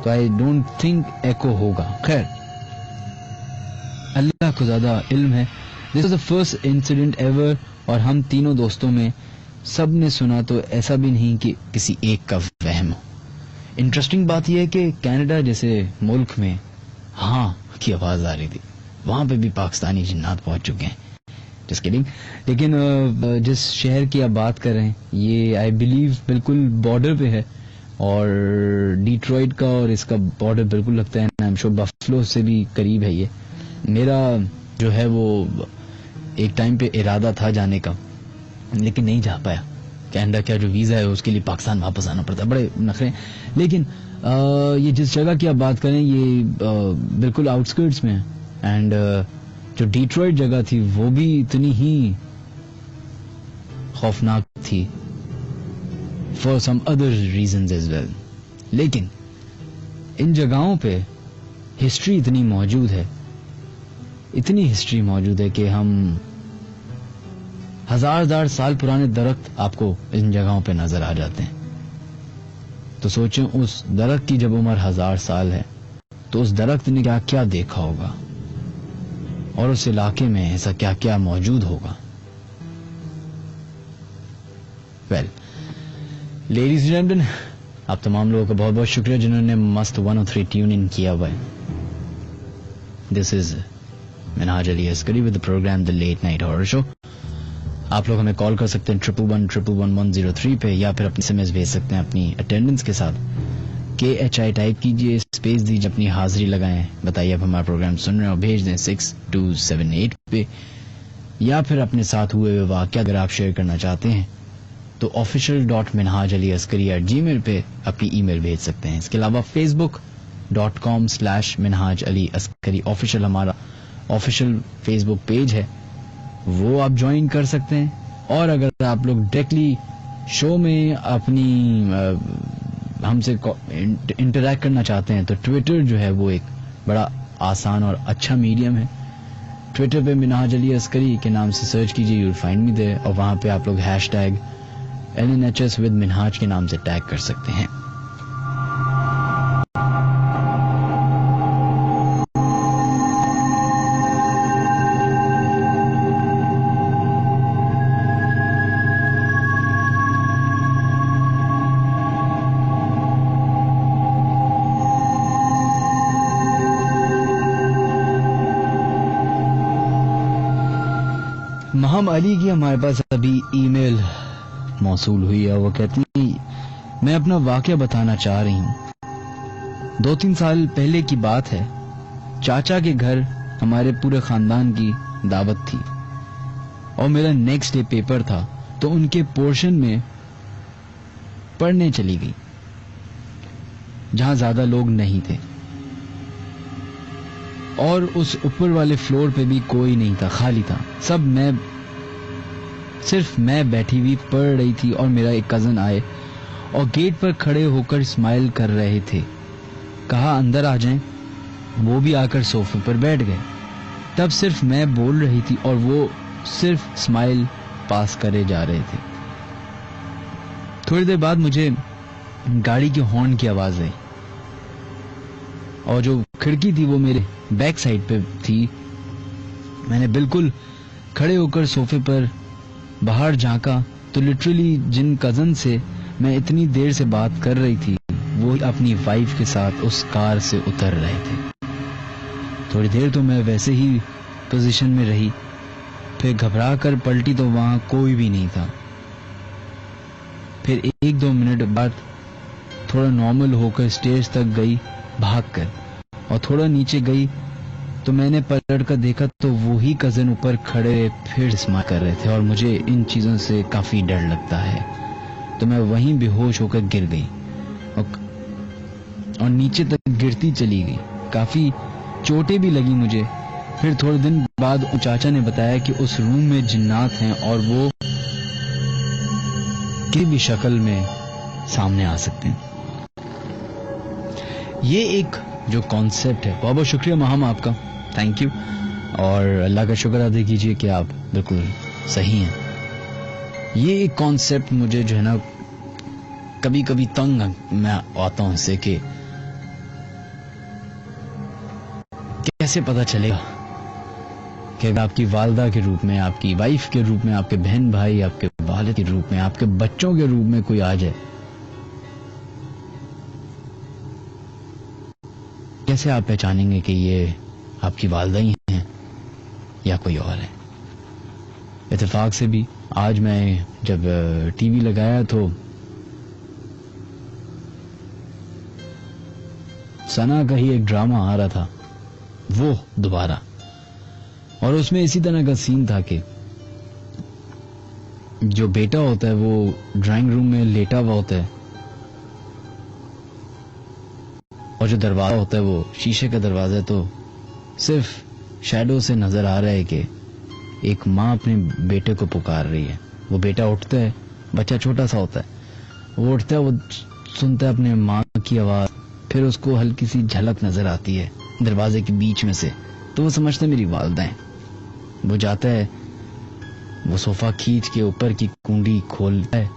तो आई डोंट थिंक एको होगा। खैर अल्लाह को ज्यादा इल्म है। This was the first incident ever और हम तीनों दोस्तों में सब ने सुना, तो ऐसा भी नहीं कि किसी एक का वहम हो। इंटरेस्टिंग बात यह है कि कनाडा जैसे मुल्क में हाँ की आवाज आ रही थी, वहां पे भी पाकिस्तानी जिन्नात पहुंच चुके हैं। Just kidding. लेकिन जिस शहर की आप बात कर रहे हैं ये आई बिलीव बिल्कुल बॉर्डर पे है और डिट्रॉइट का और इसका बॉर्डर बिल्कुल लगता है। आई एम श्योर बफलो से भी करीब है ये। मेरा जो है वो एक टाइम पे इरादा था जाने का, लेकिन नहीं जा पाया। कनाडा का जो वीजा है उसके लिए पाकिस्तान वापस आना पड़ता है, बड़े नखरे। लेकिन ये जिस जगह की आप बात करें ये बिल्कुल आउटस्कर्ट्स में है एंड जो डिट्रॉइट जगह थी वो भी इतनी ही खौफनाक थी for some other reasons as well. लेकिन इन जगहों पे हिस्ट्री इतनी हिस्ट्री मौजूद है कि हम हजार साल पुराने दरख्त आपको इन जगहों पे नजर आ जाते हैं। तो सोचें उस दरख्त की जब उम्र 1000 साल है तो उस दरख्त ने क्या क्या देखा होगा और उस इलाके में ऐसा क्या क्या मौजूद होगा। वेल लेडीज एंड जेंटलमैन, आप तमाम लोगों का बहुत बहुत शुक्रिया जिन्होंने मस्त 103 ट्यून इन किया हुआ है। This is Minhaj Ali Askari with the programme the late night horror show. आप लोग हमें कॉल कर सकते हैं 1111103 पे या फिर अपनी SMS भेज सकते हैं अपनी अटेंडेंस के साथ। KHI टाइप कीजिए, स्पेस दीजिए, अपनी हाजिरी लगाएं, बताइए आप हमारा प्रोग्राम सुन रहे हैं और भेज दें 6278 पे। या फिर अपने साथ हुए हुए वाक़या अगर आप शेयर करना चाहते हैं तो official.minhajaliaskari@gmail पे अपनी ईमेल भेज सकते हैं। इसके अलावा facebook.com/minhajaliaskari ऑफिशियल हमारा ऑफिशियल फेसबुक पेज है, वो आप ज्वाइन कर सकते हैं। और अगर आप लोग डायरेक्टली शो में अपनी हमसे इंटरैक्ट करना चाहते हैं तो ट्विटर जो है वो एक बड़ा आसान और अच्छा मीडियम है। ट्विटर पे मिनहाज अली अस्करी के नाम से सर्च कीजिए, you will find me there, और वहां पे आप लोग #LNHS विद मिनहाज के नाम से टैग कर सकते हैं। महम अली की हमारे पास अभी ईमेल मौसूल हुई है। वो कहती है मैं अपना वाकया बताना चाह रही हूँ। 2-3 साल पहले की बात है। चाचा के घर हमारे पूरे खानदान की दावत थी और मेरा नेक्स्ट डे पेपर था, तो उनके पोर्शन में पढ़ने चली गई जहां ज्यादा लोग नहीं थे और उस ऊपर वाले फ्लोर पे भी कोई नहीं था, खाली था सब। सिर्फ मैं बैठी हुई पढ़ रही थी और मेरा एक कजन आए और गेट पर खड़े होकर स्माइल कर रहे थे। कहा अंदर आ जाएं, वो भी आकर सोफे पर बैठ गए। तब सिर्फ मैं बोल रही थी और वो सिर्फ स्माइल पास करे जा रहे थे। थोड़ी देर बाद मुझे गाड़ी के हॉर्न की आवाज आई और जो खिड़की थी वो मेरे बैक साइड पे थी। मैंने बिल्कुल खड़े होकर सोफे पर बाहर झांका तो लिटरली जिन कजन से मैं इतनी देर से बात कर रही थी वो अपनी वाइफ के साथ उस कार से उतर रहे थे। थोड़ी देर तो मैं वैसे ही पोजीशन में रही, फिर घबरा कर पलटी तो वहां कोई भी नहीं था। फिर 1-2 मिनट बाद थोड़ा नॉर्मल होकर स्टेज तक गई भागकर, और थोड़ा नीचे गई तो मैंने पलट कर देखा तो वो ही कजन ऊपर खड़े फिर स्माइल कर रहे थे, और मुझे इन चीजों से काफी डर लगता है। तो मैं वहीं बेहोश होकर गिर गई और नीचे तक गिरती चली गई। काफी चोटें भी लगी मुझे। फिर थोड़े दिन बाद चाचा ने बताया कि उस रूम में जिन्नात हैं और वो किसी भी शक्ल में सामने आ सकते हैं। ये एक जो कॉन्सेप्ट है, बहुत बहुत शुक्रिया महाम आपका, थैंक यू, और अल्लाह का शुक्र अदा कीजिए कि आप बिल्कुल सही हैं। ये एक कॉन्सेप्ट मुझे जो है ना कभी कभी तंग मैं आता हूं इससे कि कैसे पता चलेगा कि आपकी वालदा के रूप में, आपकी वाइफ के रूप में, आपके बहन भाई, आपके वालिद के रूप में, आपके बच्चों के रूप में कोई आ जाए, कैसे आप पहचानेंगे कि ये आपकी वालदा ही हैं या कोई और है। इत्तेफाक से भी आज मैं जब टीवी लगाया तो सना का ही एक ड्रामा आ रहा था, वो दोबारा, और उसमें इसी तरह का सीन था कि जो बेटा होता है वो ड्राइंग रूम में लेटा हुआ होता है, और जो दरवाजा होता है वो शीशे का दरवाजा है, तो सिर्फ शैडो से नजर आ रहा है कि एक माँ अपने बेटे को पुकार रही है। वो बेटा उठता है, बच्चा छोटा सा होता है, वो उठता है, वो सुनता है अपने माँ की आवाज, फिर उसको हल्की सी झलक नजर आती है दरवाजे के बीच में से, तो वो समझता है मेरी वालदा है। वो जाता है, वो सोफा खींच के ऊपर की कुंडी खोलता है,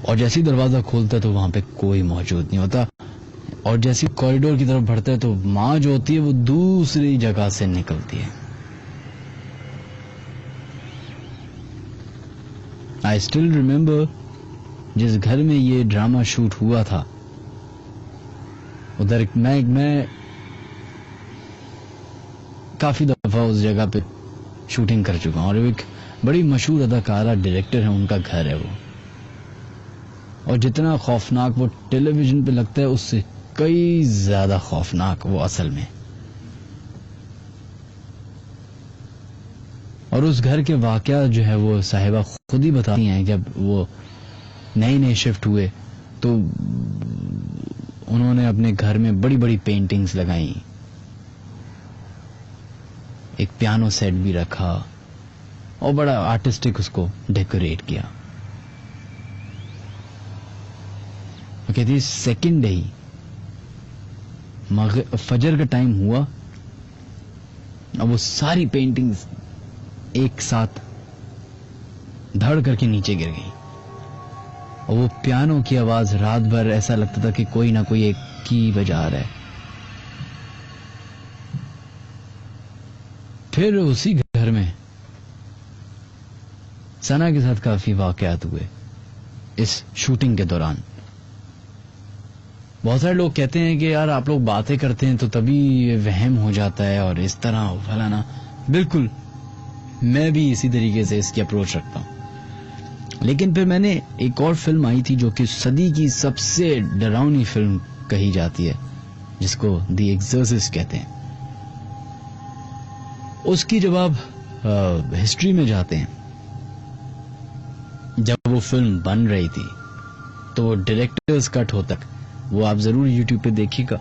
और जैसे ही दरवाजा खोलता है तो वहां पे कोई मौजूद नहीं होता, और जैसे कॉरिडोर की तरफ बढ़ता है तो माँ जो होती है वो दूसरी जगह से निकलती है। आई स्टिल रिमेम्बर जिस घर में ये ड्रामा शूट हुआ था, उधर मैं काफी दफा उस जगह पे शूटिंग कर चुका हूं, और एक बड़ी मशहूर अदाकारा डायरेक्टर है, उनका घर है वो, और जितना खौफनाक वो टेलीविजन पे लगता है उससे कई ज्यादा खौफनाक वो असल में। और उस घर के वाकया जो है वो साहिबा खुद ही बताती हैं, जब वो नए शिफ्ट हुए तो उन्होंने अपने घर में बड़ी बड़ी पेंटिंग्स लगाई, एक पियानो सेट भी रखा, और बड़ा आर्टिस्टिक उसको डेकोरेट किया। कहती है सेकेंड डे ही फजर का टाइम हुआ, अब वो सारी पेंटिंग्स एक साथ धड़ करके नीचे गिर गई, और वो पियानो की आवाज रात भर ऐसा लगता था कि कोई ना कोई एक की बजा रहा है। फिर उसी घर में सना के साथ काफी वाकयात हुए इस शूटिंग के दौरान। बहुत सारे लोग कहते हैं कि यार आप लोग बातें करते हैं तो तभी वहम हो जाता है और इस तरह फलाना। बिल्कुल, मैं भी इसी तरीके से इसकी अप्रोच रखता हूं। लेकिन फिर मैंने एक और फिल्म आई थी जो कि सदी की सबसे डरावनी फिल्म कही जाती है, जिसको द एक्सॉर्सिस्ट कहते हैं। उसकी जब आप हिस्ट्री में जाते हैं, जब वो फिल्म बन रही थी तो वो डायरेक्टर्स कट हो तक वो आप जरूर यूट्यूब पे देखिएगा।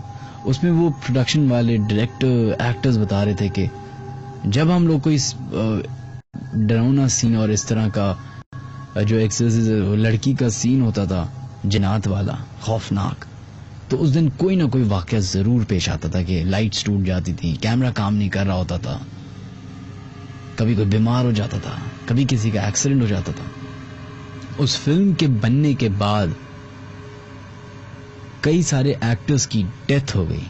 उसमें वो प्रोडक्शन वाले डायरेक्टर एक्टर्स बता रहे थे कि जब हम लोग को इस डरावना सीन और इस तरह का जो एक्सरसाइज लड़की का सीन होता था जिन्नात वाला खौफनाक, तो उस दिन कोई ना कोई वाकया जरूर पेश आता था कि लाइट्स टूट जाती थी, कैमरा काम नहीं कर रहा होता था, कभी कोई बीमार हो जाता था, कभी किसी का एक्सीडेंट हो जाता था। उस फिल्म के बनने के बाद कई सारे एक्टर्स की डेथ हो गई।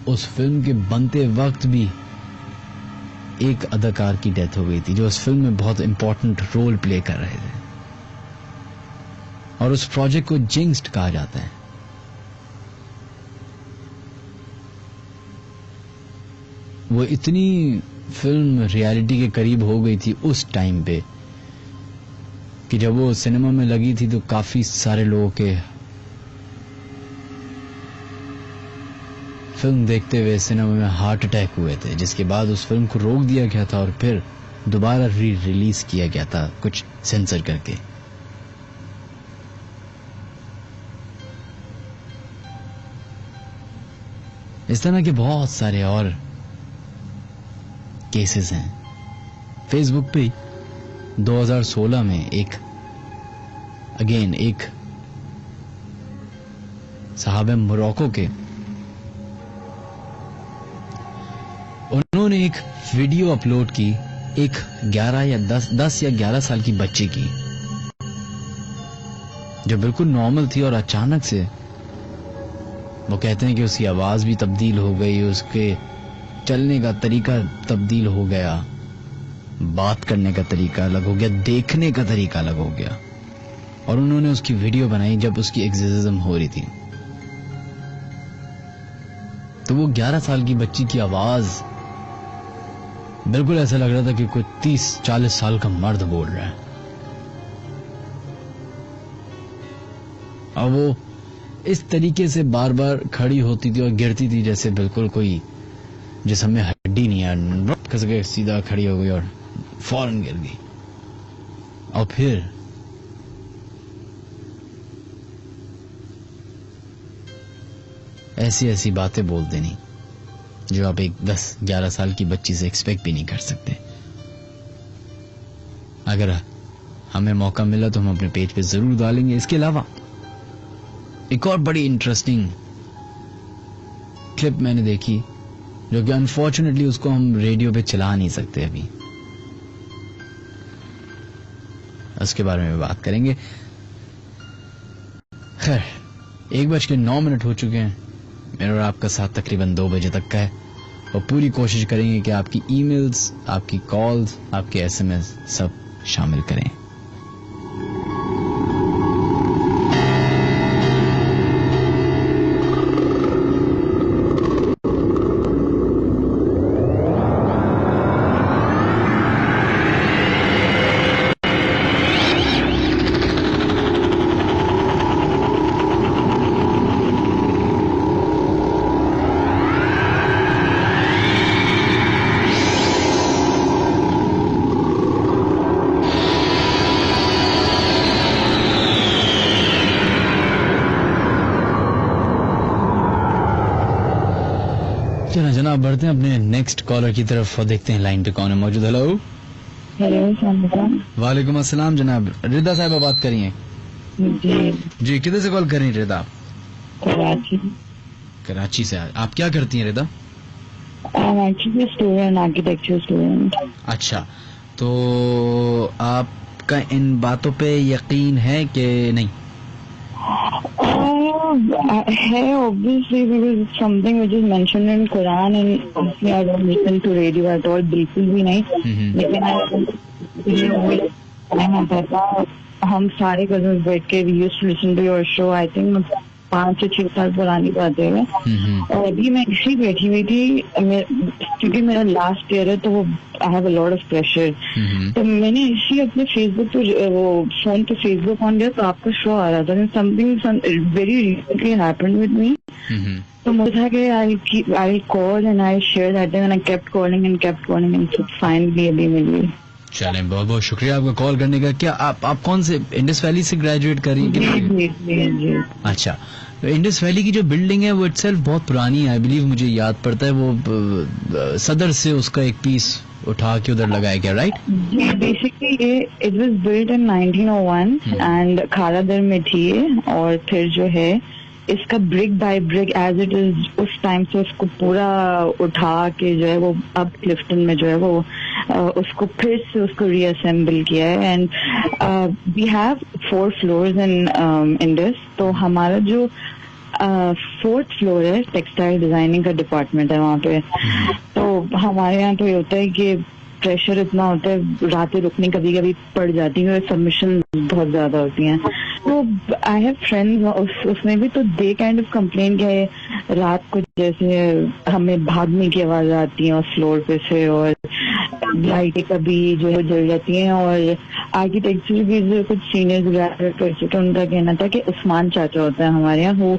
उस फिल्म के बनते वक्त भी एक अदाकार की डेथ हो गई थी जो उस फिल्म में बहुत इंपॉर्टेंट रोल प्ले कर रहे थे, और उस प्रोजेक्ट को जिंक्स्ड कहा जाता है। वो इतनी फिल्म रियलिटी के करीब हो गई थी उस टाइम पे कि जब वो सिनेमा में लगी थी तो काफी सारे लोगों के फिल्म देखते हुए सिनेमा में हार्ट अटैक हुए थे, जिसके बाद उस फिल्म को रोक दिया गया था और फिर दोबारा रिलीज किया गया था कुछ सेंसर करके। इस तरह के बहुत सारे और केसेस हैं। फेसबुक पे 2016 में एक साहब मोरक्को के, उन्होंने एक वीडियो अपलोड की एक 10 या 11 साल की बच्ची की, जो बिल्कुल नॉर्मल थी और अचानक से वो कहते हैं कि उसकी आवाज भी तब्दील हो गई, उसके चलने का तरीका तब्दील हो गया, बात करने का तरीका अलग हो गया, देखने का तरीका अलग हो गया। और उन्होंने उसकी वीडियो बनाई जब उसकी एक्सोर्सिज्म हो रही थी। तो वो 11 साल की बच्ची की आवाज बिल्कुल ऐसा लग रहा था कि कोई 30-40 साल का मर्द बोल रहा है। और वो इस तरीके से बार बार खड़ी होती थी और गिरती थी जैसे बिल्कुल कोई जिसम में हड्डी नहीं है, खस के सीधा खड़ी हो गई और फौरन गिर गई। और फिर ऐसी ऐसी बातें बोल देनी जो आप एक 10-11 साल की बच्ची से एक्सपेक्ट भी नहीं कर सकते। अगर हमें मौका मिला तो हम अपने पेज पे जरूर डालेंगे। इसके अलावा एक और बड़ी इंटरेस्टिंग क्लिप मैंने देखी, जो कि अनफॉर्चुनेटली उसको हम रेडियो पे चला नहीं सकते अभी, उसके बारे में बात करेंगे। खैर, 1:09 हो चुके हैं। मेरा और आपका साथ तकरीबन 2 बजे तक का है और पूरी कोशिश करेंगे कि आपकी ईमेल्स, आपकी कॉल्स, आपके एसएमएस सब शामिल करें। चलो जनाब, बढ़ते हैं अपने नेक्स्ट कॉलर की तरफ और देखते हैं लाइन पे कौन है मौजूद। हेलो। हेलो, वालेकुम अस्सलाम जनाब। रिदा साहब बात करिए। जी किधर से कॉल कर रही हैं रिदा? कराची से। आप क्या करती हैं Rida? Actually student, architecture student. अच्छा, तो आपका इन बातों पे यकीन है कि नहीं? है obviously because it's something which is mentioned in Quran and obviously I don't listen to radio at all, बिल्कुल भी नहीं। लेकिन टाइम आता था, हम सारे कजन्स बैठ के we used to listen to your show। I think 5 से 6 साल पुरानी बातें हैं। और अभी मैं इसी बैठी हुई थी क्योंकि मेरा लास्ट ईयर है, तो I have a lot of pressure. तो मैंने इसी अपने फेसबुक पे वो फोन पे फेसबुक ऑन किया तो आपका शो आ रहा था। Something very recently happened with me. तो मुझे था कि I call and I share that and I kept calling and finally अभी मिल गई। चलें, बहुत बहुत शुक्रिया आपका कॉल करने का। क्या आप कौन से इंडस वैली से ग्रेजुएट कर रही हैं? अच्छा, तो इंडस वैली की जो बिल्डिंग है वो इटसेल्फ बहुत पुरानी है। आई बिलीव मुझे याद पड़ता है वो सदर से उसका एक पीस उठा के उधर लगाया गया, right? Basically it was built in 1901 and खालादर में थी और फिर जो है इसका brick by brick as it is उस टाइम से उसको पूरा उठा के जो है वो अब क्लिफ्टन में जो है वो उसको फिर से उसको रीअसेंबल किया है। And we have 4 floors in Indus. तो हमारा जो 4th फ्लोर है टेक्सटाइल डिजाइनिंग का डिपार्टमेंट है वहाँ पे। तो हमारे यहाँ तो ये होता है कि प्रेशर इतना होता है, रातें रुकनी कभी कभी पड़ जाती है, सबमिशन बहुत ज्यादा होती हैं। तो आई हैव फ्रेंड्स, उसमें भी तो दे काइंड ऑफ कंप्लेन किया रात को जैसे हमें भागने की आवाज आती है उस फ्लोर पे से, और लाइटें कभी जो है जल जाती हैं। और आर्किटेक्चर की जो कुछ सीनियर ग्रेजुएट कर चुके हैं, उनका कहना था कि उस्मान चाचा होता है हमारे यहाँ, वो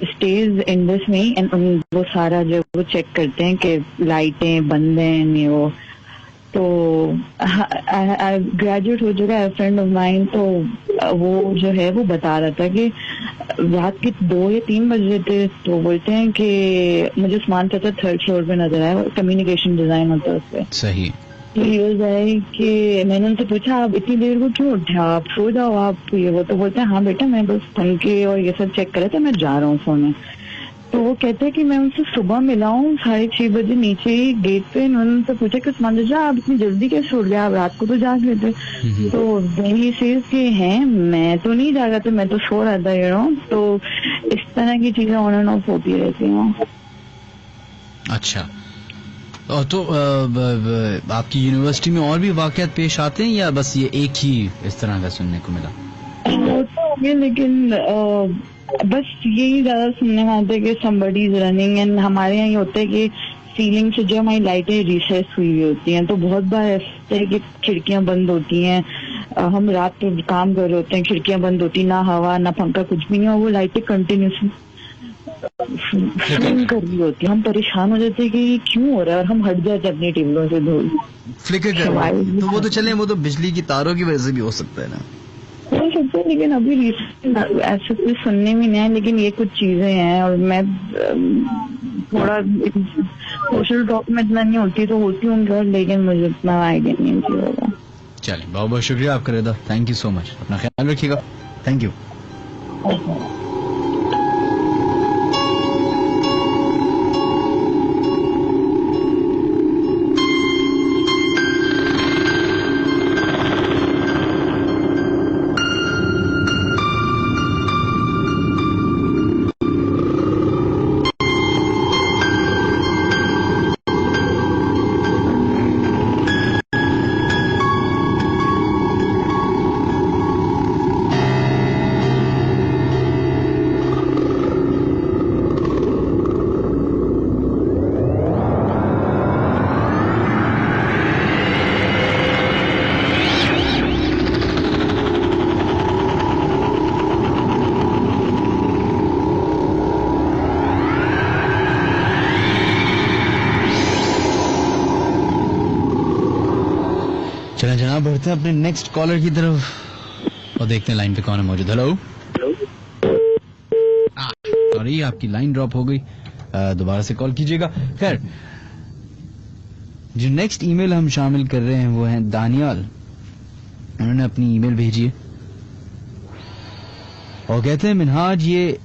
स्टेज इंडस में ही, एंड वो सारा जो वो चेक करते हैं कि लाइटें बंद हैं नहीं वो। तो ग्रेजुएट हो चुका है फ्रेंड ऑफ माइन, तो वो जो है वो बता रहा था कि रात के 2 या 3 बजे थे, तो बोलते हैं कि मुझे उस्मान चाचा 3rd फ्लोर पे नजर आया, कम्युनिकेशन डिजाइन होता है उसपे। सही। यूज है कि मैंने उनसे पूछा आप इतनी देर को क्यों उठे, आप सो जाओ आप, ये वो। तो बोलते हैं हाँ बेटा मैं बस फोन के और ये सब चेक करे थे, मैं जा रहा हूँ सोने। तो वो कहते हैं कि मैं उनसे सुबह मिला हूँ 6:30 बजे नीचे ही गेट पे। उन्होंने उनसे पूछा कि उस्मान चाचा आप इतनी जल्दी कैसे उठ गए, आप रात को तो जाग रहे थे। तो वही सेज के हैं मैं तो नहीं जागा था, मैं तो सो रहा था, यू नो। तो इस तरह की चीजें ऑन एंड ऑफ होती रहती हैं। अच्छा, तो आपकी यूनिवर्सिटी में और भी वाकयात पेश आते हैं या बस ये एक ही इस तरह का सुनने को मिला? वो तो हो गया, लेकिन बस यही ज्यादा सुनने में आता है कि somebody is running, एंड हमारे यहाँ ये होता है कि सीलिंग से जो हमारी लाइटें रिसेस हुई होती हैं, तो बहुत बार ऐसा है कि खिड़कियां बंद होती हैं, हम रात को काम कर रहे होते हैं, खिड़कियां बंद होती, ना हवा ना पंखा कुछ भी नहीं, और वो लाइटें कंटिन्यूसली फ्लिकर कर रही होती है। हम परेशान हो जाते हैं कि ये क्यों हो रहा है, और हम हट जाते हैं अपनी टेबलों से दूर। फ्लिकर कर रही है तो वो तो चले, वो तो बिजली की तारों की वजह से भी हो सकता है ना, हो सकता है, लेकिन अभी ऐसे कुछ सुनने में नहीं है। लेकिन ये कुछ चीजें हैं, और मैं थोड़ा सोशल टॉक में इतना नहीं होती, तो होती हूँ, लेकिन मुझे इतना आइडिया नहीं होगा। चलिए, बहुत बहुत शुक्रिया आपका रेदा, थैंक यू सो मच, अपना ख्याल रखिएगा, थैंक यू। चलें जनाब, बढ़ते हैं अपने नेक्स्ट कॉलर की तरफ और देखते हैं लाइन पे कौन है मौजूद। हेलो, सॉरी आपकी लाइन ड्रॉप हो गई, दोबारा से कॉल कीजिएगा। खैर, जो नेक्स्ट ईमेल हम शामिल कर रहे हैं वो है दानियाल। उन्होंने अपनी ईमेल भेजी है और कहते हैं मिनहाज, ये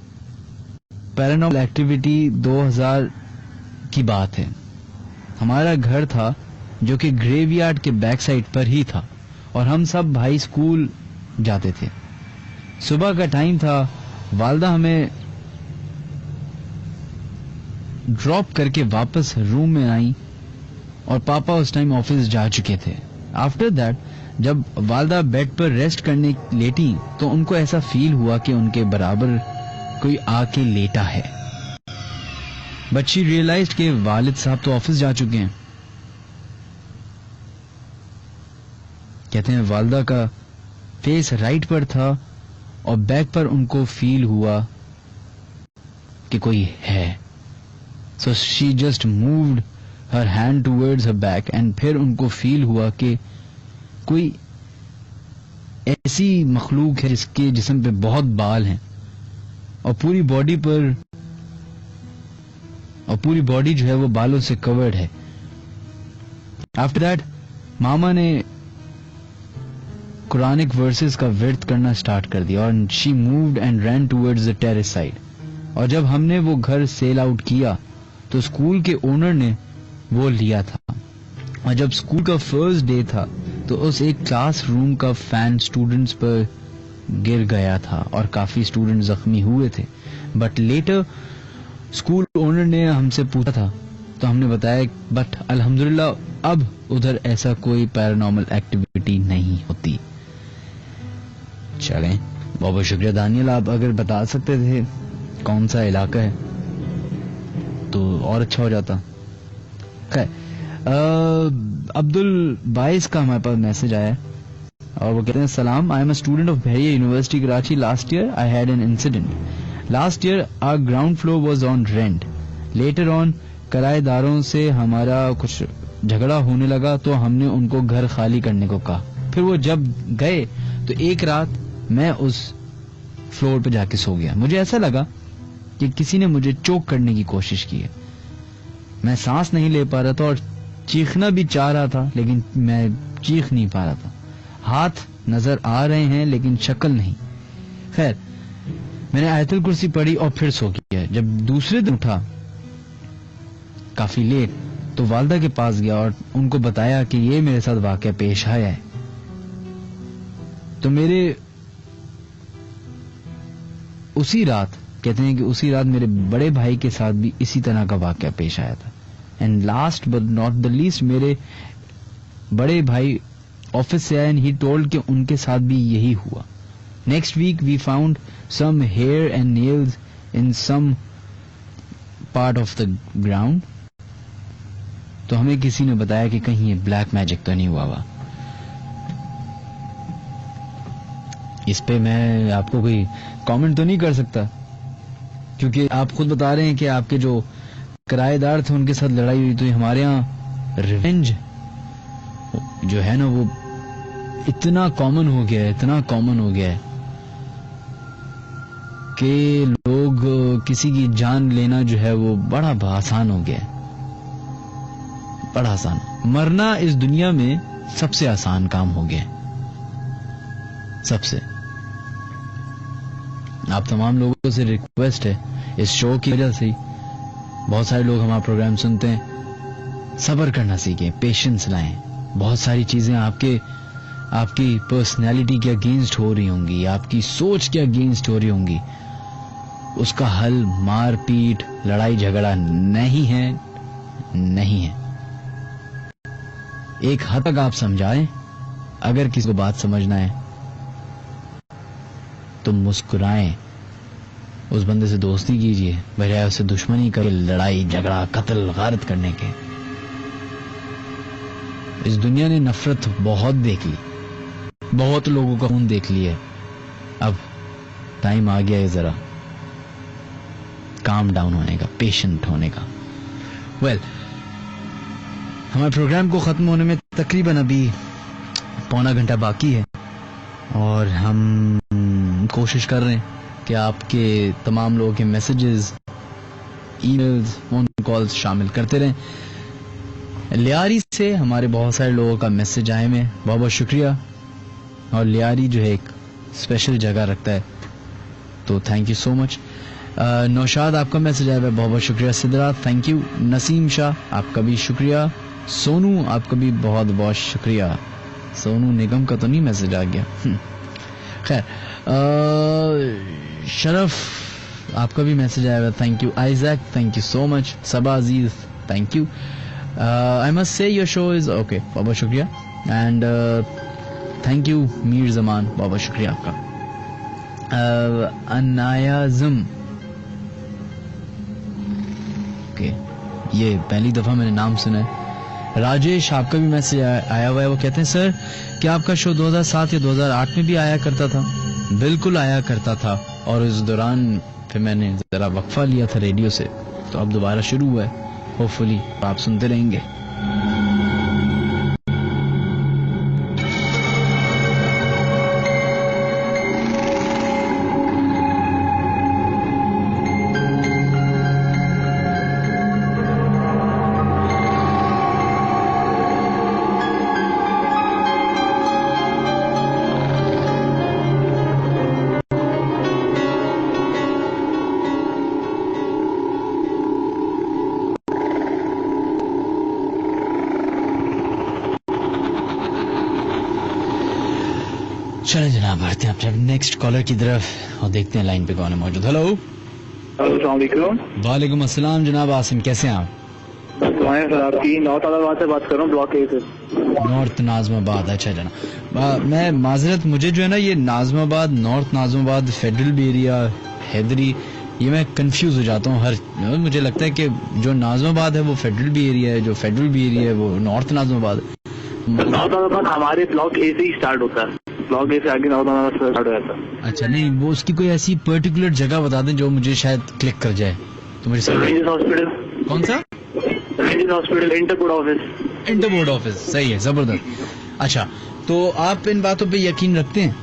पैरानॉर्मल एक्टिविटी 2000 की बात है। हमारा घर था जो कि ग्रेवयार्ड के बैक साइड पर ही था और हम सब भाई स्कूल जाते थे। सुबह का टाइम था, वालदा हमें ड्रॉप करके वापस रूम में आई और पापा उस टाइम ऑफिस जा चुके थे। आफ्टर दैट जब वालदा बेड पर रेस्ट करने लेटी तो उनको ऐसा फील हुआ कि उनके बराबर कोई आके लेटा है। बट शी रियलाइज्ड कि वालिद साहब तो ऑफिस जा चुके हैं। कहते हैं वालदा का फेस राइट पर था और बैक पर उनको फील हुआ कि कोई है। So she just moved her hand towards her back and फिर उनको फील हुआ कि कोई ऐसी मखलूक है जिसके जिस्म पे बहुत बाल हैं और पूरी बॉडी जो है वो बालों से कवर्ड है। आफ्टर दैट मामा ने कुरानिक वर्सेस का विर्द करना स्टार्ट कर दिया और she moved and ran towards the terrace side. और जब हमने वो घर सेल आउट किया तो स्कूल के ओनर ने वो लिया था और जब स्कूल का फर्स्ट डे था तो उस एक क्लासरूम का फैन स्टूडेंट्स पर गिर गया था और काफी स्टूडेंट जख्मी हुए थे। बट लेटर स्कूल ओनर ने हमसे पूछा था तो हमने बताया बट अल्हम्दुलिल्लाह अब उधर ऐसा कोई पैरानॉर्मल एक्टिविटी नहीं होती। चलें बहुत बहुत शुक्रिया दानियल, आप अगर बता सकते थे कौन सा इलाका है तो और अच्छा हो जाता। खैर, अब्दुल बाइस का हमारे पास मैसेज आया है और वो कहते हैं सलाम, I am a student of Bahria university Karachi. Last year I had an incident. Last year our ground floor was on rent. Later on किराएदारों से हमारा कुछ झगड़ा होने लगा तो हमने उनको घर खाली करने को कहा। फिर वो जब गए तो एक रात मैं उस फ्लोर पे जाके सो गया। मुझे ऐसा लगा कि किसी ने मुझे चोक करने की कोशिश की है। मैं सांस नहीं ले पा रहा था और चीखना भी चाह रहा था लेकिन मैं चीख नहीं पा रहा था। हाथ नजर आ रहे हैं लेकिन शक्ल नहीं। खैर, मैंने आयतुल कुर्सी पढ़ी और फिर सो गया। जब दूसरे दिन उठा काफी लेट तो वालदा के पास गया और उनको बताया कि ये मेरे साथ वाकया पेश आया है। तो मेरे उसी रात, कहते हैं कि उसी रात मेरे बड़े भाई के साथ भी इसी तरह का वाकया पेश आया था। And last but not the least, मेरे बड़े भाई ऑफिस से आए एंड ही टोल्ड कि उनके साथ भी यही हुआ। Next week we found some hair and nails in some part of the ground. तो हमें किसी ने बताया कि कहीं ये ब्लैक मैजिक तो नहीं हुआ हुआ। इस पे मैं आपको कोई कमेंट तो नहीं कर सकता क्योंकि आप खुद बता रहे हैं कि आपके जो किराएदार थे उनके साथ लड़ाई हुई। तो हमारे यहाँ रिवेंज जो है ना वो इतना कॉमन हो गया है, इतना कॉमन हो गया है कि लोग किसी की जान लेना जो है वो बड़ा आसान हो गया है, बड़ा आसान। मरना इस दुनिया में सबसे आसान काम हो गया है, सबसे। आप तमाम लोगों से रिक्वेस्ट है, इस शो की वजह से बहुत सारे लोग हमारा प्रोग्राम सुनते हैं, सब्र करना सीखें, पेशेंस लाएं। बहुत सारी चीजें आपकी पर्सनैलिटी के अगेंस्ट हो रही होंगी, आपकी सोच के अगेंस्ट हो रही होंगी। उसका हल मार पीट लड़ाई झगड़ा नहीं है, नहीं है। एक हद तक आप समझाएं। अगर किसी को बात समझना है तो मुस्कुराएं, उस बंदे से दोस्ती कीजिए बजाय उससे दुश्मनी करे, लड़ाई झगड़ा कत्ल गारत करने के। इस दुनिया ने नफरत बहुत देख ली, बहुत लोगों का खून देख लिया। अब टाइम आ गया है जरा काम डाउन होने का, पेशेंट होने का। वेल, हमारे प्रोग्राम को खत्म होने में तकरीबन अभी पौना घंटा बाकी है और हम कोशिश कर रहे हैं कि आपके तमाम लोगों के मैसेजेस, ईमेल्स, फोन कॉल्स शामिल करते रहें। लियारी से हमारे बहुत सारे लोगों का मैसेज आए में बहुत बहुत शुक्रिया। और लियारी जो है एक स्पेशल जगह रखता है, तो thank you so much. Naushad, आपका मैसेज आया है, बहुत बहुत शुक्रिया। Siddharth, thank you. नसीम शाह, आपका भी शुक्रिया। सोनू, आपका भी बहुत बहुत शुक्रिया। सोनू निगम का तो नहीं मैसेज आ गया, खैर। शरफ, आपका भी मैसेज आया हुआ, thank you. Isaac, thank you so much. Saba Aziz, thank you. I must say your show is okay, बहुत बहुत शुक्रिया। And thank you Mir Zaman, बहुत बहुत शुक्रिया आपका। अनायाजम, ओके, ये पहली दफा मैंने नाम सुना है। राजेश, आपका भी मैसेज आया हुआ है। वो कहते हैं सर क्या आपका शो 2007 या 2008 में भी आया करता था? बिल्कुल आया करता था और उस दौरान फिर मैंने जरा वक्फा लिया था रेडियो से, तो अब दोबारा शुरू हुआ है। होपफुली आप सुनते रहेंगे। चले जनाब, बढ़ते हैं अब नेक्स्ट कॉलर की तरफ और देखते हैं लाइन पे कौन है मौजूद। हेलो, अस्सलाम वालेकुम। वालेकुम अस्सलाम जनाब आसिम, कैसे हैं आप? सर, आपकी नौ तालाबाद से बात कर रहा हूँ, ब्लॉक ए से। नॉर्थ नाज़िमाबाद, अच्छा जना। मैं माजरत, मुझे जो है ना ये Nazimabad, north Nazimabad, federal B area, Haidri, ये मैं कंफ्यूज हो जाता हूँ मुझे लगता है कि जो नाज़िमाबाद है वो फेडरल बी एरिया है, जो फेडरल बी एरिया है वो नॉर्थ नाज़िमाबाद है। नॉर्थ नाज़िमाबाद हमारे ब्लॉक ए से ही स्टार्ट होता है, ब्लॉक ए से आगे नॉर्थ नाज़िमाबाद स्टार्ट हो जाता है। अच्छा, नहीं वो उसकी कोई ऐसी पर्टिकुलर जगह बता दें जो मुझे शायद क्लिक कर जाए तो मुझे रेंजर्स हॉस्पिटल। कौन सा? Rangers Hospital, Interport Office. Interport Office, सही है, जबरदस्त। अच्छा, तो आप इन बातों पे यकीन रखते हैं?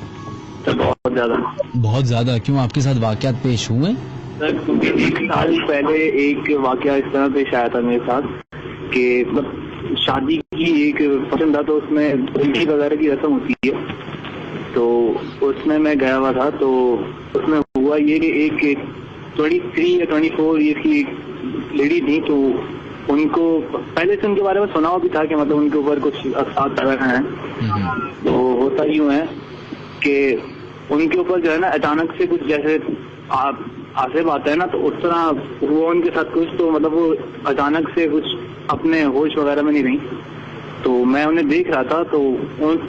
बहुत ज्यादा। बहुत ज्यादा? क्यों, आपके साथ वाकयात पेश हुए? क्योंकि 1 साल पहले एक वाकया इस तरह पेश आया था मेरे साथ कि मतलब शादी की एक पसंद था, तो उसमें उल्टी वगैरह की रस्म होती है, तो उसमें मैं गया हुआ था। तो उसमें हुआ ये कि एक 23 या 24 ईयर की एक लेडी थी, तो उनको पहले से उनके बारे में सुना भी था कि मतलब उनके ऊपर कुछ असर वगैरह हैं। तो होता यूं है कि उनके ऊपर जो है ना अचानक से कुछ जैसे आसिफ आता है ना, तो उस तरह वो उनके साथ कुछ, तो मतलब वो अचानक से कुछ अपने होश वगैरह में नहीं रही। तो मैं उन्हें देख रहा था, तो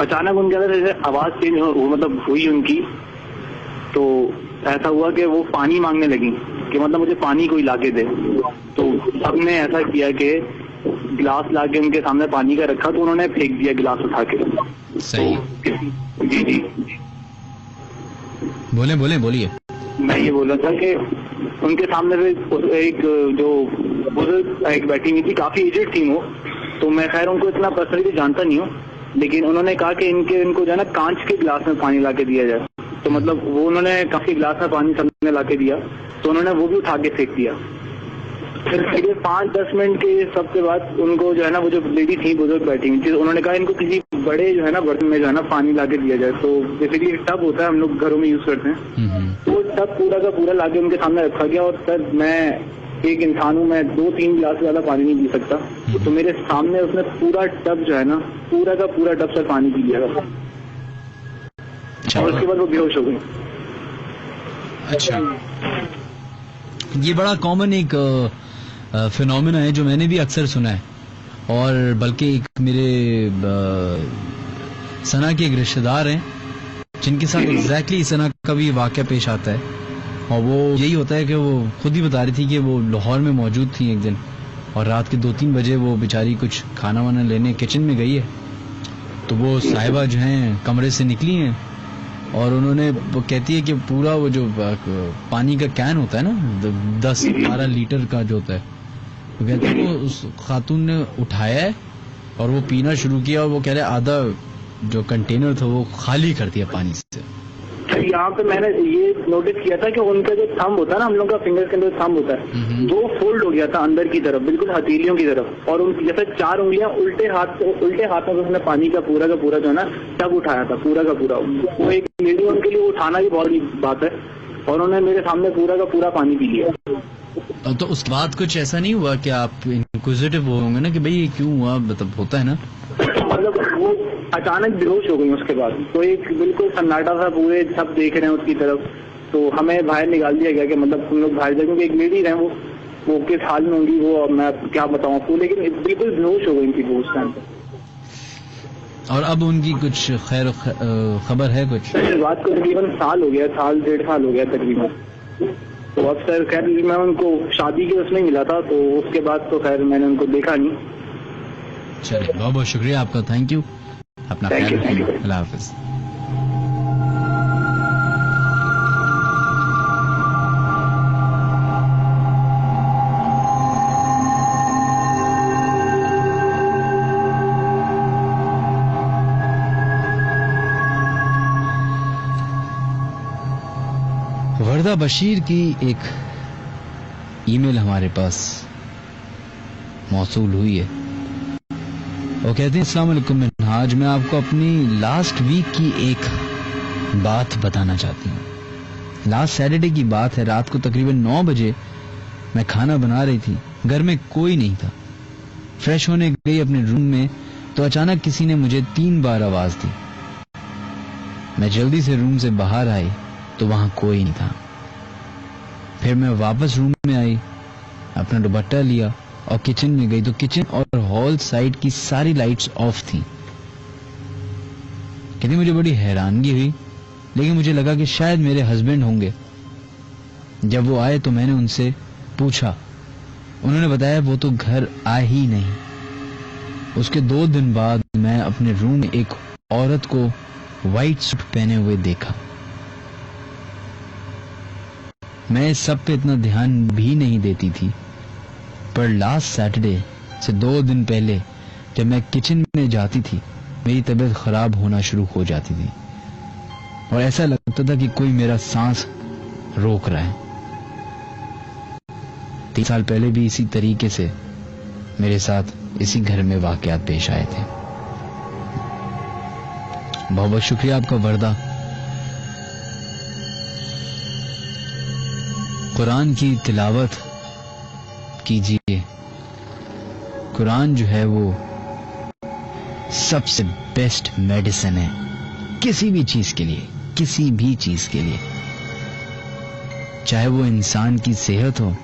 अचानक उनके अंदर जैसे आवाज चेंज हो मतलब हुई उनकी। तो ऐसा हुआ कि वो पानी मांगने लगी कि मतलब मुझे पानी कोई लाके दे। तो सबने ऐसा किया कि गिलास लाके उनके सामने पानी का रखा, तो उन्होंने फेंक दिया गिलास उठा के। सही। जी जी, बोलिए। मैं ये बोल रहा था कि उनके सामने से एक जो बुजुर्ग एक बैठी हुई थी, काफी एजेड थी वो। तो मैं खैर उनको इतना पर्सनली जानता नहीं हूँ, लेकिन उन्होंने कहा कि इनको जो है ना कांच के गिलास में पानी लाके दिया जाए। तो मतलब वो उन्होंने कांच के गिलास में पानी सबने लाके दिया, तो उन्होंने वो भी उठा के फेंक दिया। फिर 5-10 मिनट के सबके बाद उनको जो है ना वो जो लेडी थी बुजुर्ग बैठी हुई थी, उन्होंने कहा इनको किसी बड़े जो है ना बर्तन में जो है ना पानी लाके दिया जाए। तो बेसिकली एक टब होता है, हम लोग घरों में यूज करते हैं, तो टब पूरा का पूरा लाके उनके सामने रखा गया। और सर मैं एक इंसान हूँ, मैं 2-3 गिलास से ज्यादा पानी नहीं पी सकता, तो मेरे सामने उसने पूरा टब जो है ना पूरा का पूरा टब से पानी पी लिया था। और उसके बाद वो बेहोश हो गई। अच्छा, ये बड़ा कॉमन एक फिनोमेना है जो मैंने भी अक्सर सुना है, और बल्कि एक मेरे सना के एक रिश्तेदार हैं जिनके साथ एग्जैक्टली इस तरह का भी वाकया पेश आता है। और वो यही होता है कि वो खुद ही बता रही थी कि वो लाहौर में मौजूद थी एक दिन, और रात के 2-3 बजे वो बेचारी कुछ खाना वाना लेने किचन में गई है, तो वो साहिबा जो हैं कमरे से निकली हैं, और उन्होंने वो कहती है कि पूरा वो जो पानी का कैन होता है ना 10-12 लीटर का जो होता है, वो कहते हैं वो उस खातून ने उठाया है और वो पीना शुरू किया, और वो कह रहे आधा जो कंटेनर था वो खाली कर दिया पानी से। यहाँ पे मैंने ये नोटिस किया था कि उनका जो थंब होता है ना, हम लोग का फिंगर के अंदर थंब होता है, वो फोल्ड हो गया था अंदर की तरफ, बिल्कुल हथेलियों की तरफ, और उन जैसे 4 उंगलियां उल्टे हाथ में उसने पानी का पूरा जो है ना टब उठाया था पूरा का पूरा। वो एक लेडी, उनके लिए उठाना भी बहुत बड़ी बात है, और उन्होंने मेरे सामने पूरा का पूरा पानी पी लिया। तो उसके बाद कुछ ऐसा नहीं हुआ कि आप इंक्विजिटिव होंगे ना कि भाई ये क्यों हुआ, मतलब होता है ना, मतलब वो अचानक बेहोश हो गई उसके बाद। तो एक बिल्कुल सन्नाटा था, पूरे सब देख रहे हैं उसकी तरफ, तो हमें बाहर निकाल दिया गया कि मतलब हम लोग बाहर जाए, क्योंकि एक लेडी रहे वो किस हाल में होंगी वो मैं क्या बताऊं आपको, लेकिन बिल्कुल बेहोश हो गई थी वो उस टाइम पर। और अब उनकी कुछ खैर खबर है कुछ? इस बात को तकरीबन साल हो गया, 1.5 साल हो गया तकरीबन। तो अब सर खैर मैं उनको शादी के उसमें मिला था, तो उसके बाद तो खैर मैंने उनको देखा नहीं। चलिए, बहुत बहुत शुक्रिया आपका, थैंक यू, अपना ख्याल रखिए, अल्लाह हाफिज। वर्दा बशीर की एक ईमेल हमारे पास मौसूल हुई है। वो कहते हैं, अस्सलाम वालेकुम मिनहाज, मैं आपको अपनी लास्ट वीक की एक बात बताना चाहती हूँ। लास्ट सैटरडे की बात है, रात को तकरीबन 9 बजे मैं खाना बना रही थी, घर में कोई नहीं था। फ्रेश होने गई अपने रूम में, तो अचानक किसी ने मुझे 3 बार आवाज दी। मैं जल्दी से रूम से बाहर आई तो वहां कोई नहीं था। फिर मैं वापस रूम में आई, अपना दुपट्टा लिया और किचन में गई तो किचन और हॉल साइड की सारी लाइट्स ऑफ थी। कहती मुझे बड़ी हैरानगी हुई, लेकिन मुझे लगा कि शायद मेरे हस्बैंड होंगे। जब वो आए तो मैंने उनसे पूछा, उन्होंने बताया वो तो घर आए ही नहीं। उसके 2 दिन बाद मैं अपने रूम में एक औरत को व्हाइट सूट पहने हुए देखा। मैं इस सब पे इतना ध्यान भी नहीं देती थी, पर लास्ट सैटरडे से 2 दिन पहले जब मैं किचन में जाती थी मेरी तबीयत खराब होना शुरू हो जाती थी और ऐसा लगता था कि कोई मेरा सांस रोक रहा है। 3 साल पहले भी इसी तरीके से मेरे साथ इसी घर में वाकयात पेश आए थे। बहुत बहुत शुक्रिया आपका वर्दा। कुरान की तिलावत कीजिए। कुरान जो है वो सबसे बेस्ट मेडिसिन है किसी भी चीज के लिए, किसी भी चीज के लिए, चाहे वो इंसान की सेहत हो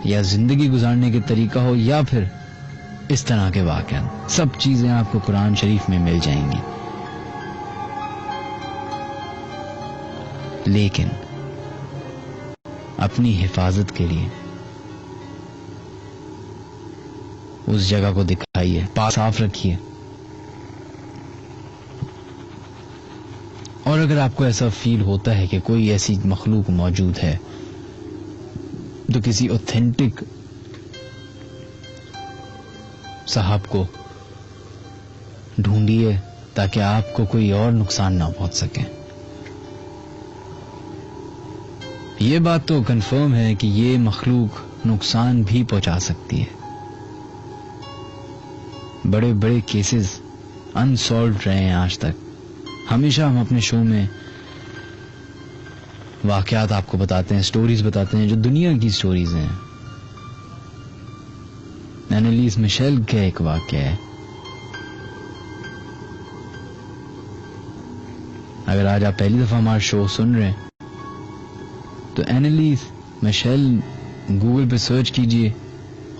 या जिंदगी गुजारने के तरीका हो या फिर इस तरह के वाक़यात। सब चीजें आपको कुरान शरीफ में मिल जाएंगी। लेकिन अपनी हिफाजत के लिए उस जगह को दिखाइए, पास साफ रखिए। और अगर आपको ऐसा फील होता है कि कोई ऐसी मखलूक मौजूद है तो किसी ऑथेंटिक साहब को ढूंढिए ताकि आपको कोई और नुकसान ना पहुंच सके। ये बात तो कंफर्म है कि ये मखलूक नुकसान भी पहुंचा सकती है। बड़े बड़े केसेस अनसॉल्व रहे हैं आज तक। हमेशा हम अपने शो में वाकयात आपको बताते हैं, स्टोरीज बताते हैं जो दुनिया की स्टोरीज हैं। एनालिस मिशेल का एक वाकया है। अगर आज आप पहली दफा हमारा शो सुन रहे हैं तो एनालिस मिशेल गूगल पे सर्च कीजिए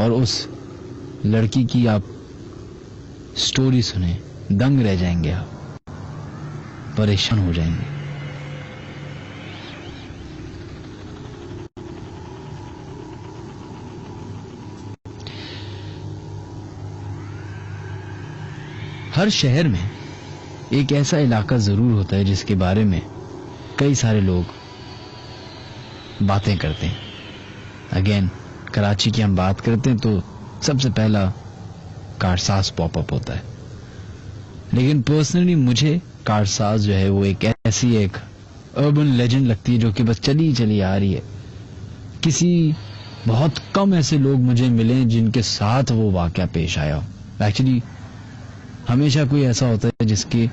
और उस लड़की की आप स्टोरी सुने, दंग रह जाएंगे, आप परेशान हो जाएंगे। हर शहर में एक ऐसा इलाका जरूर होता है जिसके बारे में कई सारे लोग बातें करते हैं। अगेन कराची की हम बात करते हैं तो सबसे पहला कारसाज पॉपअप होता है। लेकिन पर्सनली मुझे कारसाज जो है वो एक ऐसी एक अर्बन लेजेंड लगती है जो कि बस चली चली आ रही है। किसी बहुत कम ऐसे लोग मुझे मिले जिनके साथ वो वाकया पेश आया हो। एक्चुअली हमेशा कोई ऐसा होता है जिसके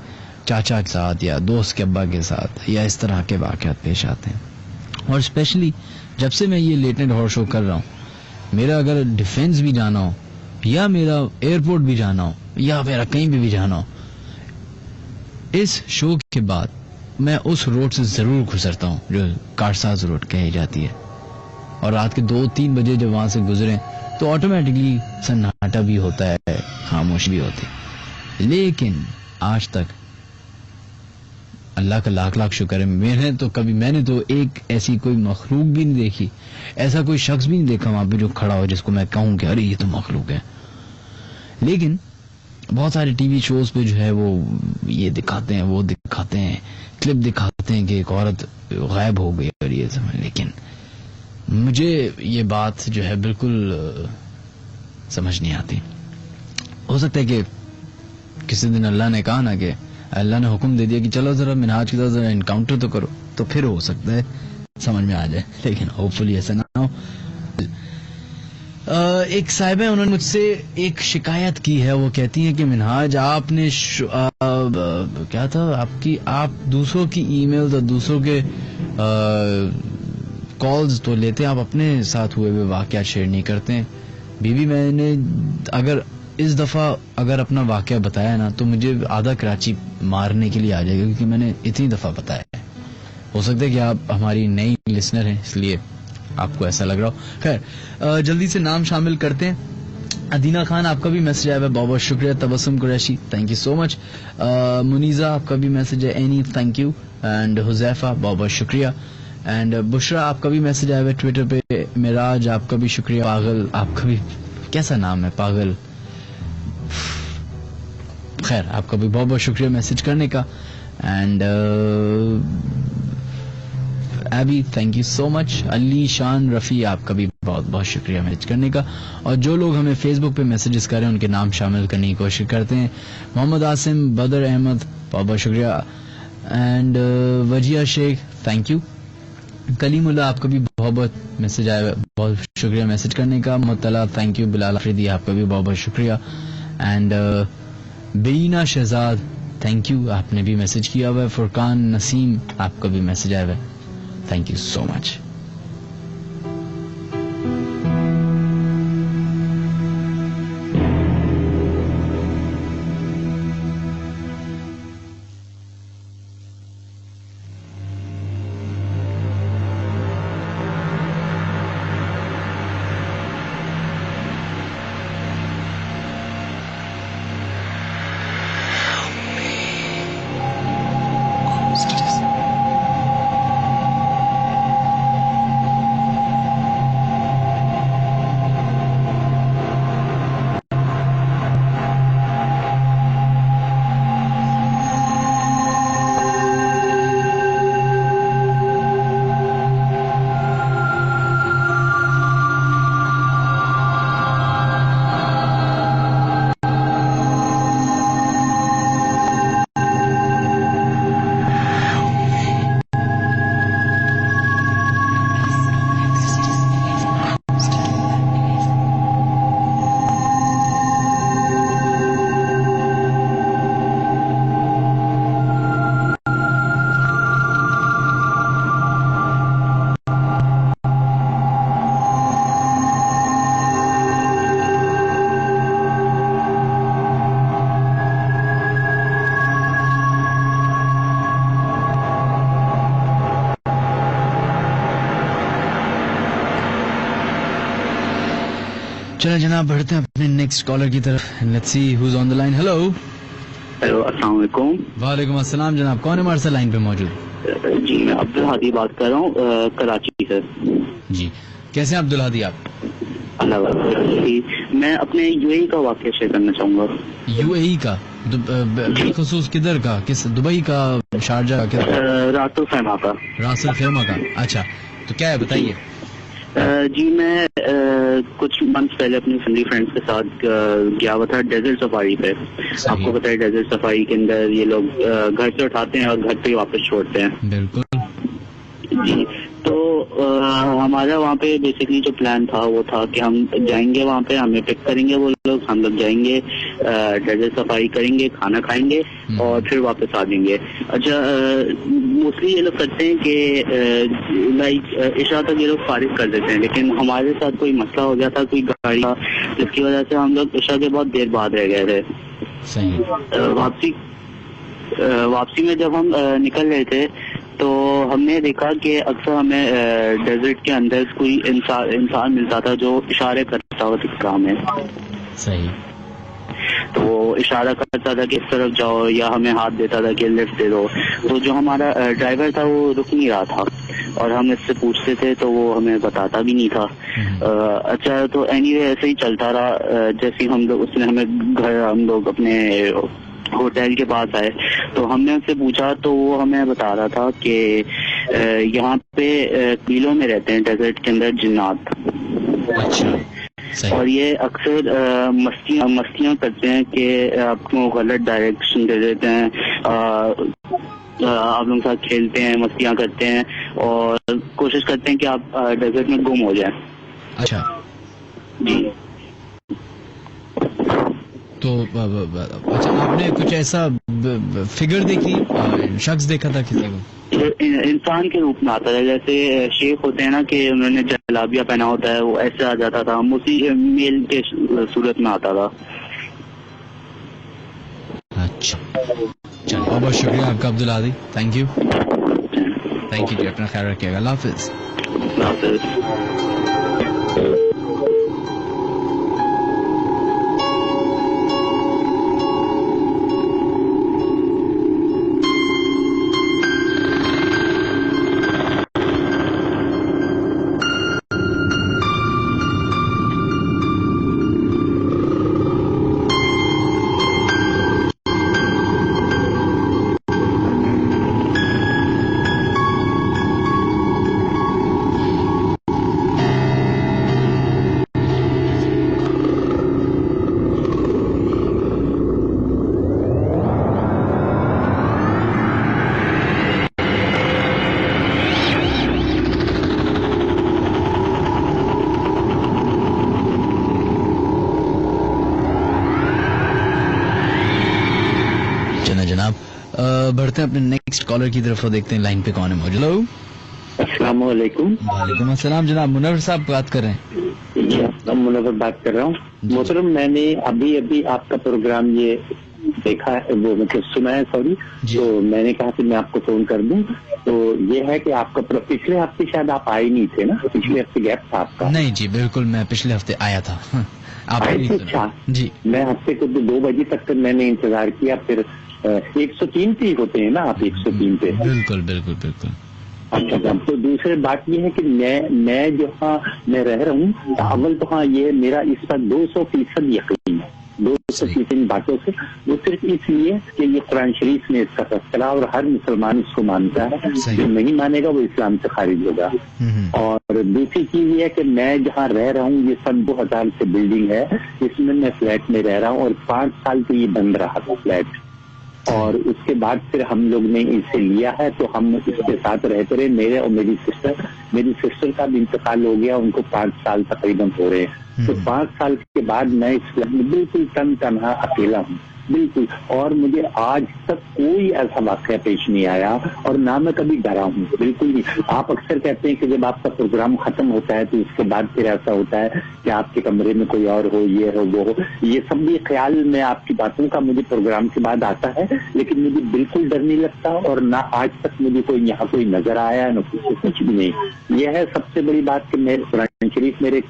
चाचा के साथ या दोस्त के अब्बा के साथ या इस तरह के वाकयात पेश आते हैं। और स्पेशली जब से मैं ये लेट नाइट हॉरर शो कर रहा हूँ, मेरा अगर डिफेंस भी जाना हो या मेरा एयरपोर्ट भी जाना हो या मेरा कहीं भी जाना हो, इस शो के बाद मैं उस रोड से जरूर गुजरता हूँ जो कारसाज रोड कही जाती है। और रात के 2-3 बजे जब वहां से गुजरे तो ऑटोमेटिकली सन्नाटा भी होता है, खामोश भी होती है। लेकिन आज तक अल्लाह का लाख लाख शुक्र है, मैंने तो एक ऐसी कोई मखलूक भी नहीं देखी, ऐसा कोई शख्स भी नहीं देखा वहां पे जो खड़ा हो जिसको मैं कहूं कि अरे ये तो मखलूक है। लेकिन बहुत सारे टीवी शोज पे जो है वो ये दिखाते हैं, वो दिखाते हैं, क्लिप दिखाते हैं कि एक औरत गायब हो गई और ये समझ। लेकिन मुझे ये बात जो है बिल्कुल समझ नहीं आती। हो सकता है कि किसी दिन अल्लाह ने कहा ना कि अल्लाह ने हुक्म दे दिया कि चलो जरा मिनहाज के साथ जरा इनकाउंटर तो करो, तो फिर हो सकता है समझ में आ जाए। लेकिन होपफुली ऐसा ना हो। एक साहिबा है, उन्होंने मुझसे एक शिकायत की है। वो कहती हैं कि मिनहाज आपने क्या था आप दूसरों की ईमेल्स और दूसरों के कॉल्स तो लेते हैं, आप अपने साथ हुए वाकया शेयर नहीं करते हैं। बीवी मैंने अगर इस दफा अगर अपना वाकया बताया ना तो मुझे आधा कराची मारने के लिए आ जाएगा, क्योंकि मैंने इतनी दफा बताया है। हो सकता है कि आप हमारी नई लिसनर हैं इसलिए आपको ऐसा लग रहा हो। खैर जल्दी से नाम शामिल करते हैं। अदीना खान, आपका भी मैसेज आया है, बहुत बहुत शुक्रिया। Tabassum Qureshi, thank you so much. Muneeza, आपका भी मैसेज है। Annie, thank you. And Huzaifa, बहुत बहुत शुक्रिया। एंड बुशरा, आपका भी मैसेज आया है ट्विटर पे। मिराज, आपका भी शुक्रिया। पागल, आपका भी कैसा नाम है पागल, खैर आपका भी बहुत बहुत शुक्रिया मैसेज करने का। And Abby, thank you so much. Ali Shan Rafi, आपका भी बहुत बहुत शुक्रिया मैसेज करने का। और जो लोग हमें फेसबुक पे मैसेजेस कर रहे हैं उनके नाम शामिल करने की कोशिश करते हैं। मोहम्मद आसिम, बदर अहमद, बहुत बहुत शुक्रिया। And Wajiha Sheikh, thank you. Kalimullah, आपका भी बहुत बहुत मैसेज आया, बहुत शुक्रिया मैसेज करने का। Mutla, thank you. बिलाल अफरीदी, आपका भी बहुत बहुत शुक्रिया। And Bina Shahzad, thank you, आपने भी मैसेज किया हुआ है। फुरकान नसीम, आपका भी मैसेज आया हुआ है, थैंक यू सो मच। चलो जनाब, बढ़ते हैं अपने नेक्स्ट कॉलर की तरफ। Let's see who is on the line. Hello. Hello, अस्सलाम वालेकुम। वालेकुम अस्सलाम जनाब, कौन है हमारे साथ लाइन पे मौजूद? जी, मैं अब्दुल हादी बात कर रहा हूँ, कराची से। जी, कैसे हैं अब्दुल हादी आप? मैं अपने यूएई का वाकया शेयर करना चाहूंगा। यूएई का? बिलखुसूस किधर का? किस, दुबई का, शारजा का? रास अल खैमा का। रास अल खैमा का, अच्छा। तो क्या है बताइए। जी, मैं कुछ मंथ पहले अपनी फैमिली फ्रेंड्स के साथ गया हुआ था डेजर्ट सफारी पे। आपको पता है डेजर्ट सफारी के अंदर ये लोग घर से उठाते हैं और घर पे ही वापस छोड़ते हैं। बिल्कुल जी। तो हमारा वहाँ पे बेसिकली जो प्लान था वो था कि हम जाएंगे वहाँ पे, हमें पिक करेंगे वो लोग, हम लोग जाएंगे डेजर्ट सफारी करेंगे, खाना खाएंगे और फिर वापस आ जाएंगे। अच्छा, मोस्टली ये लोग करते हैं कि लाइक इशा तक ये लोग फारिग कर देते हैं, लेकिन हमारे साथ कोई मसला हो गया था, कोई गाड़ी था, जिसकी वजह से हम लोग इशा के बहुत देर बाद रह गए थे। सही। वापसी में जब हम निकल रहे थे तो हमने देखा कि अक्सर हमें डेजर्ट के अंदर कोई इंसान मिलता था जो इशारे करता हुआ दिखता हमें। सही। तो वो इशारा करता था कि इस तरफ जाओ या हमें हाथ देता था कि लिफ्ट दे दो। तो जो हमारा ड्राइवर था वो रुक नहीं रहा था और हम इससे पूछते थे तो वो हमें बताता भी नहीं था। अच्छा, तो एनीवे ऐसे ही चलता रहा। जैसे हम लोग, उसने हमें घर, हम लोग अपने होटल के पास आए तो हमने उससे पूछा तो वो हमें बता रहा था कि यहाँ पे किलों में रहते हैं डेजर्ट के अंदर जिन्नात। अच्छा। और ये अक्सर मस्तियाँ करते हैं कि आपको गलत डायरेक्शन दे देते हैं, आप लोगों के साथ खेलते हैं, मस्तियाँ करते हैं और कोशिश करते हैं कि आप डेजर्ट में गुम हो जाए। अच्छा जी। तो अच्छा, आपने कुछ ऐसा फिगर देखी, शख्स देखा था किसी को? इंसान के रूप में आता था, जैसे शेख होते हैं ना कि उन्होंने जलाबिया पहना होता है, वो ऐसे आ जाता था, हम उसी मेल के सूरत में आता था। अच्छा, चलिए, बहुत शुक्रिया आपका अब्दुल हादी, थैंक यू जी, अपना ख्याल रखिएगा, अल्लाह हाफिज। अल्लाह हाफ़िज़। बढ़ते हैं अपने नेक्स्ट कॉलर की तरफ और देखते हैं लाइन पे कौन है मौजूद। हेलो, अस्सलाम वालेकुम। वालेकुम अस्सलाम जनाब, मुनव्वर साहब बात कर रहे हैं। जी, मैं मुनव्वर बात कर रहा हूँ। मोहतरम, मैंने अभी अभी आपका प्रोग्राम ये देखा है, वो मतलब सुना है, सॉरी, तो मैंने कहा कि मैं आपको फोन कर दूं। तो ये है कि आपका पिछले हफ्ते शायद आप आए नहीं थे ना, पिछले हफ्ते गैप था आपका। नहीं जी, बिल्कुल मैं पिछले हफ्ते आया था। आप अच्छा जी, मैं हफ्ते को 2 बजे तक मैंने इंतजार किया, फिर 103 पे होते हैं ना आप, 103 पे। बिल्कुल बिल्कुल बिल्कुल। अच्छा, तो दूसरी बात ये है कि मैं जहाँ मैं रह रहा हूँ, अव्वल तो हाँ ये मेरा इस पर 200% यकीन है, 200% बातों से। वो सिर्फ इसलिए कि ये कुरान शरीफ में इसका तस्करा और हर मुसलमान इसको मानता है, जो नहीं मानेगा वो इस्लाम से खारिज होगा। और दूसरी चीज ये है कि मैं जहाँ रह रहा हूँ, ये सन 2000 से बिल्डिंग है, इसमें मैं फ्लैट में रह रहा हूँ और 5 साल तो ये बंद रहा था फ्लैट। और उसके बाद फिर हम लोग ने इसे लिया है, तो हम इसके साथ रहते रहे। मेरे और मेरी सिस्टर का भी इंतकाल हो गया, उनको 5 साल तकरीबन हो रहे हैं। तो 5 साल के बाद मैं इस फ्लैट में बिल्कुल तन्हा अकेला हूँ, बिल्कुल। और मुझे आज तक कोई ऐसा वाकया पेश नहीं आया और ना मैं कभी डरा हूँ, बिल्कुल नहीं। आप अक्सर कहते हैं कि जब आपका प्रोग्राम खत्म होता है तो उसके बाद फिर ऐसा होता है कि आपके कमरे में कोई और हो, ये हो, वो हो। ये सब भी ख्याल में आपकी बातों का मुझे प्रोग्राम के बाद आता है, लेकिन मुझे बिल्कुल डर नहीं लगता। और ना आज तक मुझे कोई यहाँ कोई नजर आया, न कुछ भी नहीं। यह है सबसे बड़ी बात कि मेरे कुरान शरीफ मेरे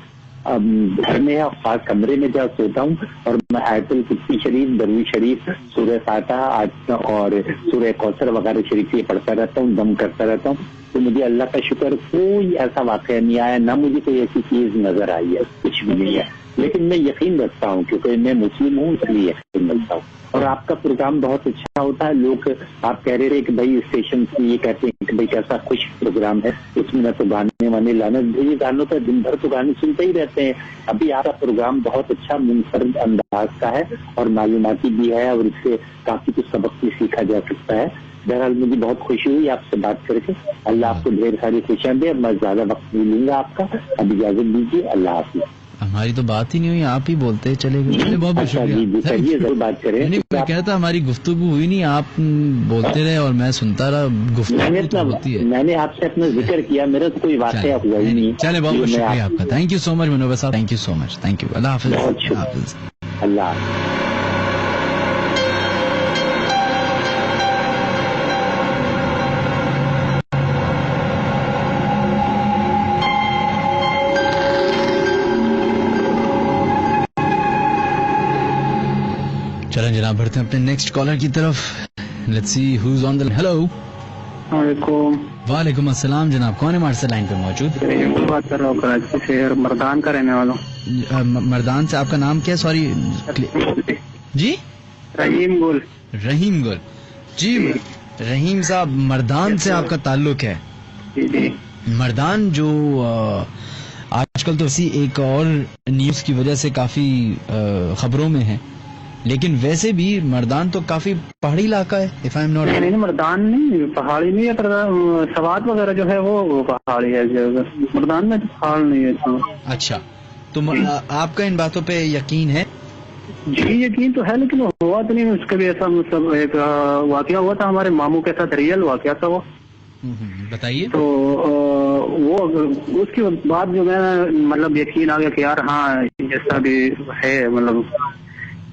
घर में है, खास कमरे में जहाँ सोता हूँ, और मैं आयतुल कुर्सी शरीफ, दरूद शरीफ, सूरह फातिहा और सूरह कौसर वगैरह शरीफ ये पढ़ता रहता हूँ, दम करता रहता हूँ। तो मुझे अल्लाह का शुक्र कोई ऐसा वाकया नहीं आया, ना मुझे कोई ऐसी चीज नजर आई है, कुछ भी नहीं है। लेकिन मैं यकीन रखता हूँ क्योंकि मैं मुस्लिम हूँ, इसलिए यकीन रखता हूँ। और आपका प्रोग्राम बहुत अच्छा होता है। लोग आप कह रहे थे कि भाई स्टेशन से ये कहते हैं कि भाई कैसा खुश प्रोग्राम है, इसमें न तो गाने वाने लाना, ये गानों का दिन भर तो गाने सुनते ही रहते हैं। अभी आपका प्रोग्राम बहुत अच्छा मुनफरद अंदाज का है और मालूमाती भी है, और इससे काफी कुछ सबक भी सीखा जा सकता है। बहरहाल मुझे बहुत खुशी हुई आपसे बात करके। अल्लाह आपको ढेर सारी खुशियां दे। मैं ज्यादा वक्त नहीं लूंगा आपका, अब इजाजत दीजिए। अल्लाह हाफिज। हमारी तो बात ही नहीं हुई, आप ही बोलते चले गए। बहुत बहुत शुक्रिया, जरूर बात करें। मैं कहता हमारी गुफ्तगू हुई नहीं, आप बोलते रहे और मैं सुनता रहा। गुफ्तगू होती है। मैंने आपसे अपना जिक्र किया, मेरा तो कोई वाकया हुआ ही नहीं। चले, बहुत बहुत शुक्रिया आपका। Thank you so much Munawwar साहब, thank you so much, thank you. अल्लाह हाफिज। अल्लाह हाफिज। चलें जनाब, बढ़ते हैं अपने नेक्स्ट कॉलर की तरफ। Let's see who is on the. Hello, वालेकुम अस्सलाम जनाब, कौन है हमारे साथ लाइन पे मौजूद? बात कर रहा हूँ कराची से, मर्दान का रहने वाला हूँ। मर्दान से। आपका नाम क्या है? सॉरी जी। रहीम गुल। रहीम गुल जी। रहीम साहब, मर्दान से आपका ताल्लुक है? जी। मर्दान जो आजकल तो इसी एक और न्यूज की वजह से काफी खबरों में है, लेकिन वैसे भी मर्दान तो काफी पहाड़ी इलाका है। If I am not. नहीं, मर्दान नहीं, पहाड़ी नहीं है, सवात वगैरह जो है वो पहाड़ी है। मर्दान में तो पहाड़ नहीं है। अच्छा, तो आपका इन बातों पे यकीन है? जी यकीन तो है, लेकिन हुआ तो नहीं। उसका भी ऐसा मतलब एक वाकया हुआ था हमारे मामू के साथ, रियल वाकया था वो। बताइए। तो वो उसके बाद जो मैं मतलब यकीन आ गया कि यार हाँ जैसा भी है, मतलब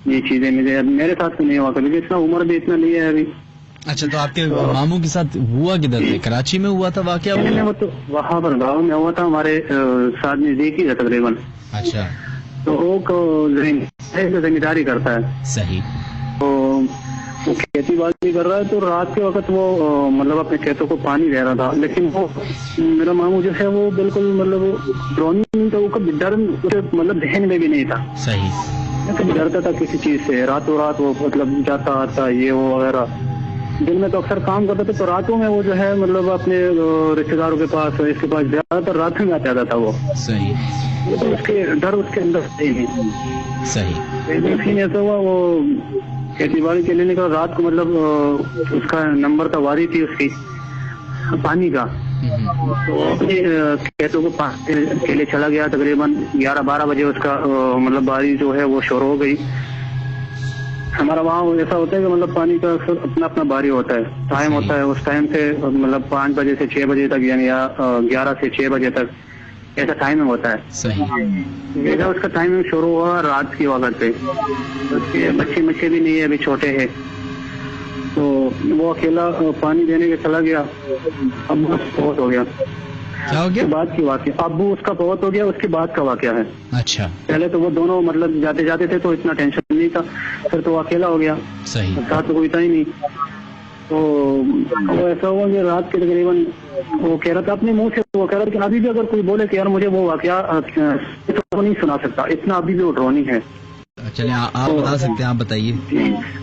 ये चीजें मेरे साथ तो नहीं हुआ कभी, इतना उम्र भी इतना नहीं है अभी। अच्छा, तो आपके मामू के साथ हुआ किधर थे? कराची में हुआ था वाकया? वो तो वहाँ पर गाँव में हुआ था, हमारे साथ नजदीक ही है तकरीबन। अच्छा, तो वो जिम्मेदारी करता है। सही। तो वो खेती बाड़ी कर रहा है, तो रात के वक्त वो मतलब अपने खेतों को पानी दे रहा था, लेकिन वो मेरा मामू जो है वो बिल्कुल मतलब ड्रोनी नहीं था, वो कभी डर मतलब ध्यान में भी नहीं था। सही। कभी डरता था किसी चीज से, रातों रात वो मतलब जाता आता ये वो वगैरह। दिन में तो अक्सर काम करता था, तो रातों में वो जो है मतलब अपने रिश्तेदारों के पास, इसके पास ज्यादातर रात में आता था वो। सही। तो उसके डर उसके अंदर नहीं। सही। ऐसा हुआ वो खेती बाड़ी के लिए निकला रात को, मतलब उसका नंबर का वारी थी उसकी पानी का, तो अपने खेतों को पानी के लिए चला गया। तकरीबन 11-12 बजे उसका मतलब बारी जो है वो शुरू हो गई। हमारा वहाँ ऐसा होता है कि मतलब पानी का अपना अपना बारी होता है, टाइम होता है। उस टाइम से मतलब 5 बजे से 6 बजे तक, यानी 11 से 6 बजे तक ऐसा टाइमिंग होता है। सही। ऐसा उसका टाइमिंग शुरू हुआ रात की वक्त पे। उसके बच्चे भी नहीं है, अभी छोटे हैं, तो वो अकेला पानी देने के चला गया। अब बहुत हो गया। क्या हो गया? बाद की वाकया, अबू उसका बहुत हो गया, उसके बाद का वाकया है। अच्छा। पहले तो वो दोनों मतलब जाते जाते थे, तो इतना टेंशन नहीं था, फिर तो वो अकेला हो गया। सही। साथ तो कोई था ही नहीं। तो वो ऐसा हुआ कि रात के तकरीबन वो कह रहा था अपने मुंह से, वो कह रहा था कि अभी भी अगर कोई बोले कि यार मुझे वो वाकया तो नहीं सुना सकता, इतना अभी भी वो ड्रोनी है। चलिए आप बता सकते हैं, आप बताइए।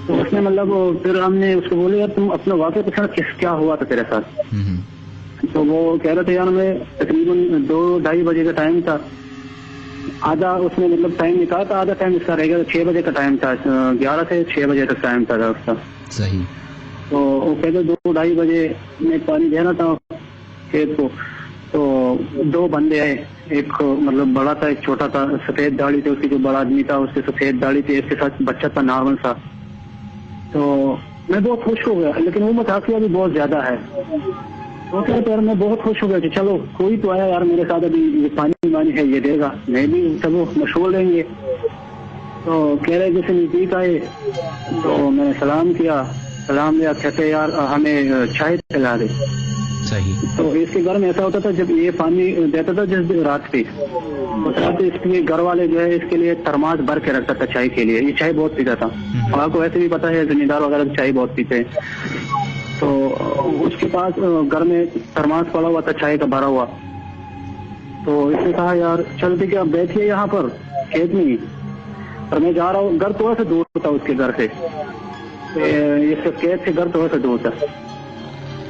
तो उसने मतलब फिर हमने उसको बोले यार तुम अपना वाकया पूछना, क्या हुआ था तेरे साथ? तो वो कह रहे थे यार मैं तकरीबन 2-2:30 बजे का टाइम था, आधा उसने मतलब टाइम निकाला था, आधा टाइम इसका रह गया। 6 बजे का टाइम था, 11 से 6 बजे तक टाइम था उसका। सही। तो वो कहते 2-2:30 बजे में पानी देना था खेत को। तो 2 बंदे आए, एक मतलब बड़ा था, एक छोटा था। सफेद दाढ़ी थी उसकी, जो बड़ा आदमी था उसकी सफेद दाढ़ी थी, इसके साथ बच्चा था नॉर्मल सा। तो मैं बहुत खुश हो गया, लेकिन वो मजाकिया भी बहुत ज्यादा है। तो यार मैं बहुत खुश हो गया कि चलो कोई तो आया यार मेरे साथ, अभी ये पानी है, ये देगा, मैं भी चलो मशहूर लेंगे। तो कह रहे जैसे नजदीक आए तो मैंने सलाम किया, सलाम लिया, कहते यार हमें चाय पिला दे। सही। तो इसके घर में ऐसा होता था, जब ये पानी देता था जिस दिन रात पे, तो रात इसके घर वाले जो है इसके लिए थर्मास भर के रखता था चाय के लिए। ये चाय बहुत पीता था, और आपको वैसे भी पता है जमींदार वगैरह चाय बहुत पीते हैं। तो उसके पास घर में थर्मास पड़ा हुआ था चाय का भरा हुआ। तो इसने कहा यार चलते क्या बैठिए यहाँ पर खेत में ही, और मैं जा रहा हूँ। घर थोड़ा सा दूर था उसके घर से, इसके खेत से घर थोड़ा सा दूर था।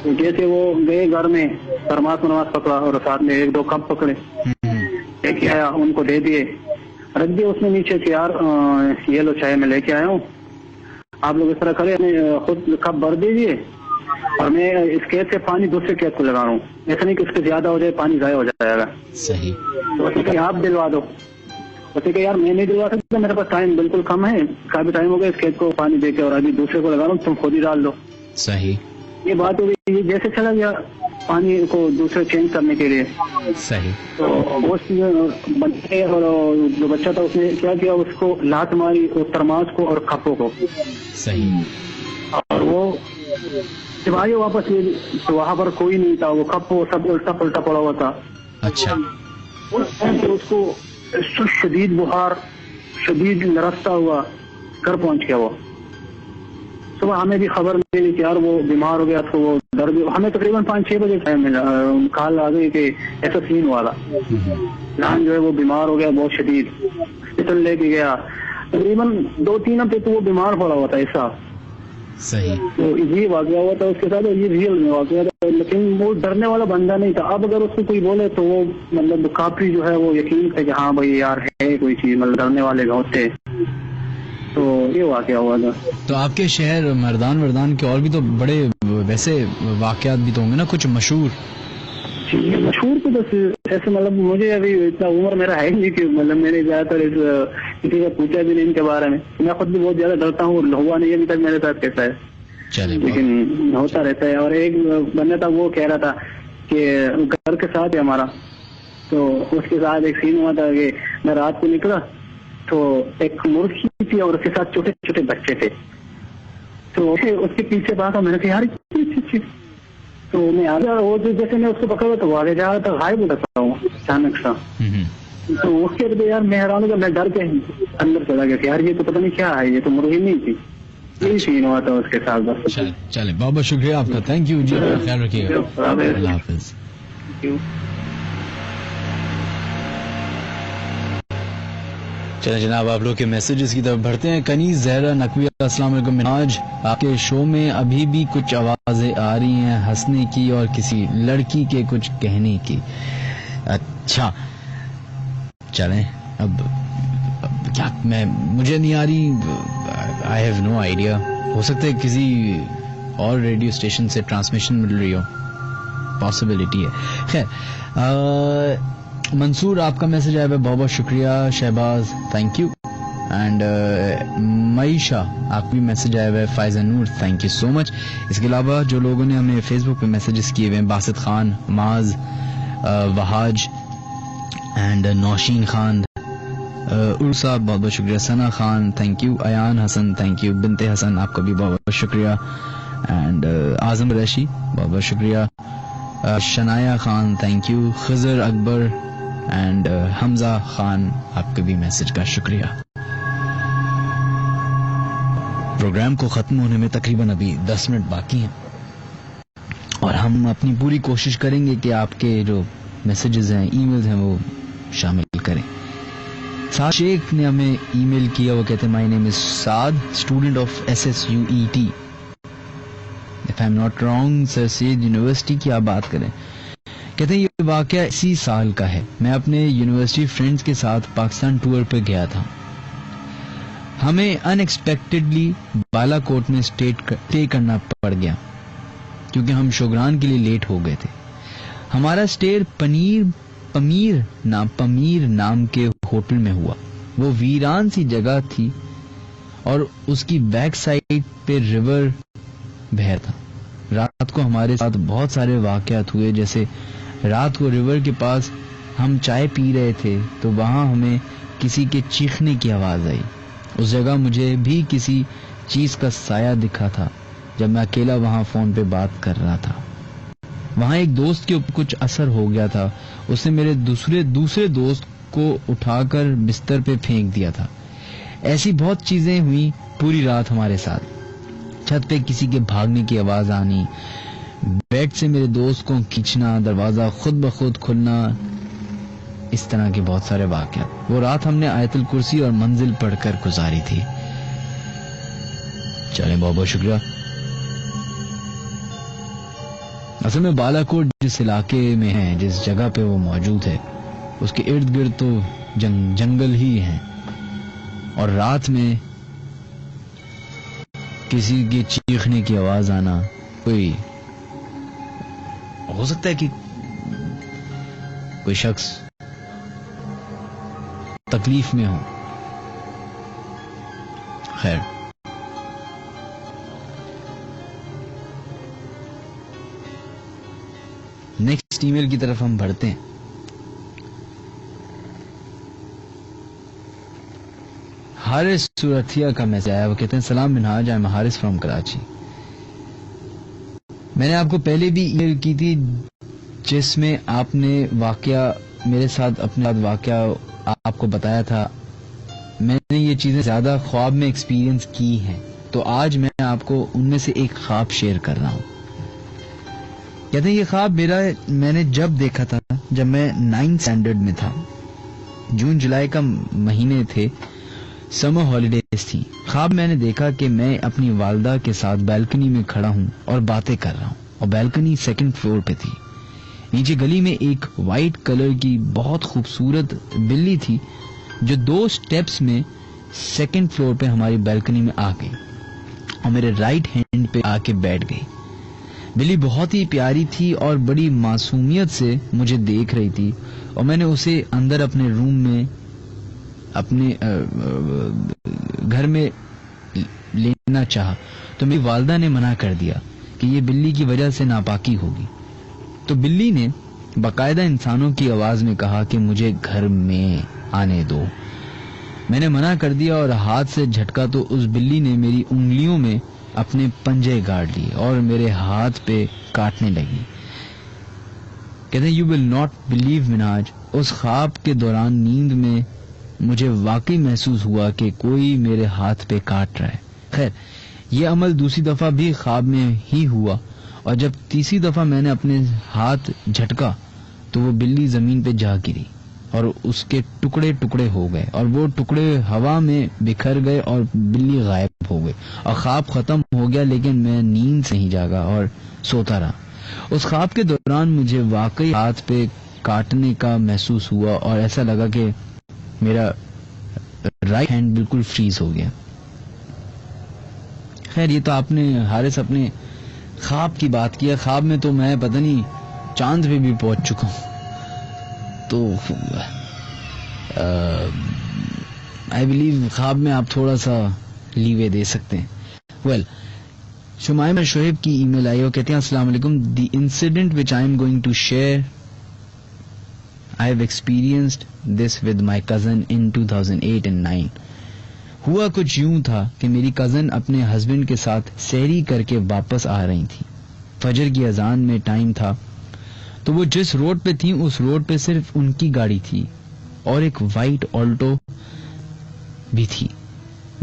तो जैसे वो गए घर में, थर्मास पकड़ा और साथ में 1-2 कप पकड़े, लेके आया, उनको दे दिए, रख दिए उसने नीचे कि यार ये लो चाय मैं लेके आया हूँ, आप लोग इस तरह करें, खुद कप भर दीजिए, और मैं इस खेत से पानी दूसरे खेत को लगा रहा हूँ। ऐसा नहीं कि उसके ज्यादा हो जाए, पानी जाया हो जाएगा। सही। तो उसने आप दिलवा दो। उसने यार मैं नहीं दिलवा सकता, मेरे पास टाइम बिल्कुल कम है, काफी टाइम हो गया इस खेत को पानी देके, और अभी दूसरे को लगा रहा हूँ, तुम खुद ही डाल दो। सही। ये बात हो गई। ये जैसे चला गया पानी को दूसरे चेंज करने के लिए। सही। तो वो बच्चे और जो बच्चा था उसने क्या किया, उसको लात मारी उस थर्मास को और कपों को। सही। और वो जब आए वापस ये, तो वहां पर कोई नहीं था, वो कप वो सब उल्टा पुल्टा पड़ा हुआ था। अच्छा। उस टाइम पे उसको शदीद बुखार, शदीद नरसता हुआ घर पहुंच गया। वो सुबह हमें भी खबर मिली कि यार वो बीमार हो गया। तो वो दर्द, हमें तकरीबन 5-6 बजे टाइम मिला, कॉल आ गई कि ऐसा सीन हुआ था, लान जो है वो बीमार हो गया बहुत शदीद, हॉस्पिटल लेके गया। तकरीबन 2-3 हफ्ते तो वो बीमार पड़ा हुआ था ऐसा। सही। तो ये वाकया हुआ था उसके साथ, ये रियल में वाकया था, लेकिन वो डरने वाला बंदा नहीं था। अब अगर उसको कोई बोले तो वो मतलब काफी जो है वो यकीन है कि हाँ भाई यार है कोई चीज, मतलब डरने वाले होते। तो ये वाकया हुआ था। तो आपके शहर मर्दान के और भी तो बड़े वैसे वाकयात भी तो होंगे ना, कुछ मशहूर? मशहूर तो बस ऐसे, मतलब मुझे अभी इतना उम्र मेरा है नहीं कि मतलब मैंने ज्यादातर किसी का पूछा भी नहीं इनके बारे में। मैं खुद भी बहुत ज्यादा डरता हूँ, हुआ नहीं अभी तक मेरे साथ कैसा है, लेकिन होता रहता है। और एक बंदा था वो कह रहा था कि घर के साथ है हमारा, तो उसके साथ एक सीन हुआ था कि मैं रात को निकला तो एक मुर्गी थी और उसके साथ छोटे छोटे बच्चे थे। तो उसके पीछे भागा, मैंने कहा यार तो मैं आ गया, वो जैसे मैं उसको पकड़ा तो वो आगे जा रहा था, गायब हो रहा हूँ अचानक सा। तो उसके बाद यार मैं हैरान हो गया, मैं डर के अंदर चला गया कि यार ये तो पता नहीं क्या है, ये तो मुर्गी नहीं थी। यही सीन हुआ था उसके साथ बस। चले बहुत बहुत शुक्रिया आपका, थैंक यू जी, ख्याल रखिएगा, अल्लाह हाफिज। चले जनाब, आप लोग के मैसेजेस की तरफ बढ़ते हैं। कनीज जहरा नकवी, अस्सलाम वालेकुम मिनाज, आपके शो में अभी भी कुछ आवाजें आ रही हैं हंसने की और किसी लड़की के कुछ कहने की। अच्छा चलें, अब क्या मुझे नहीं आ रही, आई हैव नो आइडिया, हो सकता है किसी और रेडियो स्टेशन से ट्रांसमिशन मिल रही हो, पॉसिबिलिटी है। खैर, मंसूर आपका मैसेज आया है, बहुत बहुत शुक्रिया। Shahbaz thank you. And Maisha आपका भी मैसेज आया है, Faiza Noor thank you so much. इसके अलावा जो लोगों ने हमें फेसबुक पे मैसेजेस किए हुए हैं, बासित खान, माज, वहाज एंड नौशीन खान, उर्सा बहुत बहुत शुक्रिया, Sana Khan thank you, Ayan Hasan thank you, Binte Hasan आपका भी बहुत बहुत शुक्रिया, एंड आजम रैशी बहुत बहुत शुक्रिया, Shanaya Khan thank you, Khazar Akbar and Hamza Khan आपके भी मैसेज का शुक्रिया। प्रोग्राम को खत्म होने में तकरीबन अभी 10 मिनट बाकी हैं और हम अपनी पूरी कोशिश करेंगे कि आपके जो मैसेजेस हैं, ईमेल्स हैं, वो शामिल करें। साद शेख ने हमें ईमेल किया, वो कहते हैं my name is Saad, student of SSUET, if I am not wrong sir Syed university की आप बात करें। कहते हैं ये वाकया इसी साल का है, मैं अपने यूनिवर्सिटी फ्रेंड्स के साथ पाकिस्तान टूर पे गया था। हमें अनएक्सपेक्टेडली बालाकोट में स्टे करना पड़ गया क्योंकि हम शोग्रान के लिए लेट हो गए थे। हमारा स्टे पमीर नाम के होटल में हुआ। वो वीरान सी जगह थी और उसकी बैक साइड पे रिवर बह था। रात को हमारे साथ बहुत सारे वाकयात हुए, जैसे रात को रिवर के पास हम चाय पी रहे थे तो वहां हमें किसी के चीखने की आवाज आई। उस जगह मुझे भी किसी चीज का साया दिखा था जब मैं अकेला वहां फोन पे बात कर रहा था। वहां एक दोस्त के ऊपर कुछ असर हो गया था, उसने मेरे दूसरे दोस्त को उठाकर बिस्तर पे फेंक दिया था। ऐसी बहुत चीजें हुई पूरी रात हमारे साथ। छत पे किसी के भागने की आवाज आनी, बेड से मेरे दोस्त को खींचना, दरवाजा खुद ब खुद खुलना, इस तरह के बहुत सारे वाकयात। वो रात हमने आयतुल कुर्सी और मंजिल पढ़कर गुजारी थी। चलें, बहुत बहुत शुक्रिया। असल में बालाकोट जिस इलाके में है, जिस जगह पे वो मौजूद है, उसके इर्द गिर्द तो जंगल ही है और रात में किसी के चीखने की आवाज आना, कोई हो सकता है कि कोई शख्स तकलीफ में हो। खैर, नेक्स्ट ईमेल की तरफ हम बढ़ते हैं। हारिस सुरथिया का मैसेज आया, वो कहते हैं सलाम Minhaj, I am Haris from Karachi. मैंने आपको पहले भी ईमेल की थी जिसमें आपने वाकया मेरे साथ अपने साथ वाकया आपको बताया था। मैंने ये चीजें ज्यादा ख्वाब में एक्सपीरियंस की हैं, तो आज मैं आपको उनमें से एक ख्वाब शेयर कर रहा हूं। कहते हैं ये ख्वाब मैंने जब देखा था जब मैं 9th स्टैंडर्ड में था। जून जुलाई का महीने थे, समर हॉलीडेज थी। ख्वाब मैंने देखा कि मैं अपनी वालदा के साथ बैल्कनी में खड़ा हूं और बातें कर रहा हूं, और बैल्कनी 2nd फ्लोर पे थी। नीचे गली में एक वाइट कलर की बहुत खूबसूरत बिल्ली थी जो 2 स्टेप्स में 2nd फ्लोर पे हमारी बैल्कनी में आ गई और मेरे राइट हैंड पे आके बैठ गई। बिल्ली बहुत ही प्यारी थी और बड़ी मासूमियत से मुझे देख रही थी, और मैंने उसे अंदर अपने रूम में अपने घर में लेना चाहा तो मेरी वालदा ने मना कर दिया कि ये बिल्ली की वजह से नापाकी होगी। तो बिल्ली ने बाकायदा इंसानों की आवाज में कहा कि मुझे घर में आने दो। मैंने मना कर दिया और हाथ से झटका तो उस बिल्ली ने मेरी उंगलियों में अपने पंजे गाड़ लिए और मेरे हाथ पे काटने लगी। कहते हैं, you will not believe Minaz, उस ख्वाब के दौरान नींद में मुझे वाकई महसूस हुआ कि कोई मेरे हाथ पे काट रहा है। खैर, ये अमल दूसरी दफा भी ख्वाब में ही हुआ और जब तीसरी दफा मैंने अपने हाथ झटका तो वो बिल्ली जमीन पे जा गिरी और उसके टुकड़े टुकड़े हो गए और वो टुकड़े हवा में बिखर गए और बिल्ली गायब हो गई और ख्वाब खत्म हो गया। लेकिन मैं नींद से ही जागा और सोता रहा। उस ख्वाब के दौरान मुझे वाकई हाथ पे काटने का महसूस हुआ और ऐसा लगा कि मेरा राइट हैंड बिल्कुल फ्रीज हो गया। खैर, ये तो आपने हारिस अपने ख्वाब की बात किया। ख्वाब में तो मैं पता नहीं चांद पे भी पहुंच चुका हूं, तो आई बिलीव ख्वाब में आप थोड़ा सा लीवे दे सकते हैं। वेल, शुमाइमा शोएब की ईमेल आई और कहते हैं, अस्सलाम वालेकुम, the incident which I am going to share, I have experienced this with my cousin in 2008 and 9। हुआ कुछ यूं था कि मेरी कजन अपने हस्बैंड के साथ सहरी करके वापस आ रही थी। फजर की अजान में टाइम था, तो वो जिस रोड पे थी उस रोड पे सिर्फ उनकी गाड़ी थी और एक वाइट ऑल्टो भी थी।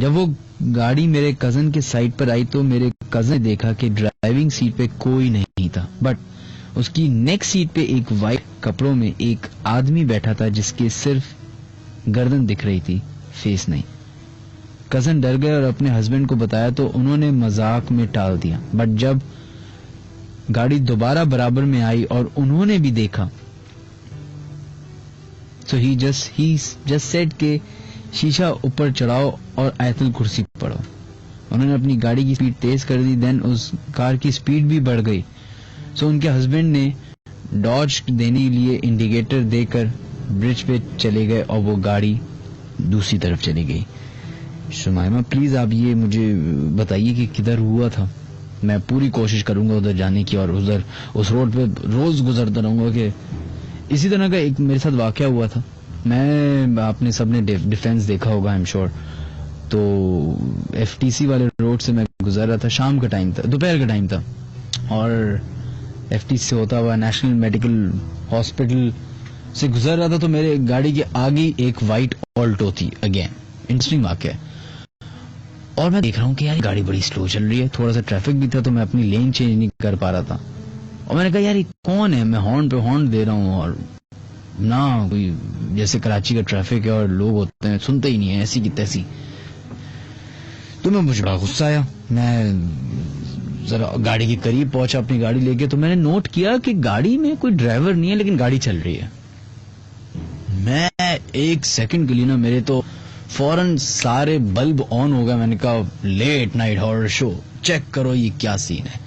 जब वो गाड़ी मेरे कजन के साइड पर आई तो मेरे कजन ने देखा कि ड्राइविंग सीट पे कोई नहीं था, बट उसकी नेक्स्ट सीट पे एक वाइट कपड़ों में एक आदमी बैठा था जिसके सिर्फ गर्दन दिख रही थी, फेस नहीं। कजन डर गए और अपने हस्बैंड को बताया तो उन्होंने मजाक में टाल दिया, बट जब गाड़ी दोबारा बराबर में आई और उन्होंने भी देखा तो ही जस्ट सेड के शीशा ऊपर चढ़ाओ और आयतुल कुर्सी पढ़ो। उन्होंने अपनी गाड़ी की स्पीड तेज कर दी, देन उस कार की स्पीड भी बढ़ गई। सो उनके हस्बैंड ने डॉज देने के लिए इंडिकेटर देकर ब्रिज पे चले गए और वो गाड़ी दूसरी तरफ चली गई। शुमाइमा, प्लीज आप ये मुझे बताइए कि किधर हुआ था। मैं पूरी कोशिश करूंगा उधर जाने की और उधर उस रोड पे रोज गुजरता रहूंगा। कि इसी तरह का एक मेरे साथ वाकया हुआ था। मैं, आपने सबने डिफेंस देखा होगा, आई एम श्योर। तो एफटीसी वाले रोड से मैं गुजर रहा था, शाम का टाइम था, दोपहर का टाइम था, और एफटीसी से होता हुआ नेशनल मेडिकल हॉस्पिटल से गुजर रहा था। तो मेरे गाड़ी के आगे एक वाइट ऑल्टो थी। अगेन इंटरेस्टिंग वाकया है। और मैं देख रहा हूँ कि यार गाड़ी बड़ी स्लो चल रही है, थोड़ा सा ट्रैफिक भी था तो मैं अपनी लेन चेंज नहीं कर पा रहा था। और मैंने कहा यार ये कौन है, मैं हॉर्न पे हॉर्न दे रहा हूँ और ना कोई, जैसे कराची का ट्रैफिक है और लोग होते हैं सुनते ही नहीं है, ऐसी की तैसी। तो मुझे बड़ा गुस्सा आया। मैं जरा गाड़ी के करीब पहुंचा अपनी गाड़ी लेके, तो मैंने नोट किया कि गाड़ी में कोई ड्राइवर नहीं है लेकिन गाड़ी चल रही है। मैं एक सेकंड के लिए ना, मेरे तो फौरन सारे बल्ब ऑन हो गए। मैंने कहा late night horror show, check करो ये क्या सीन है।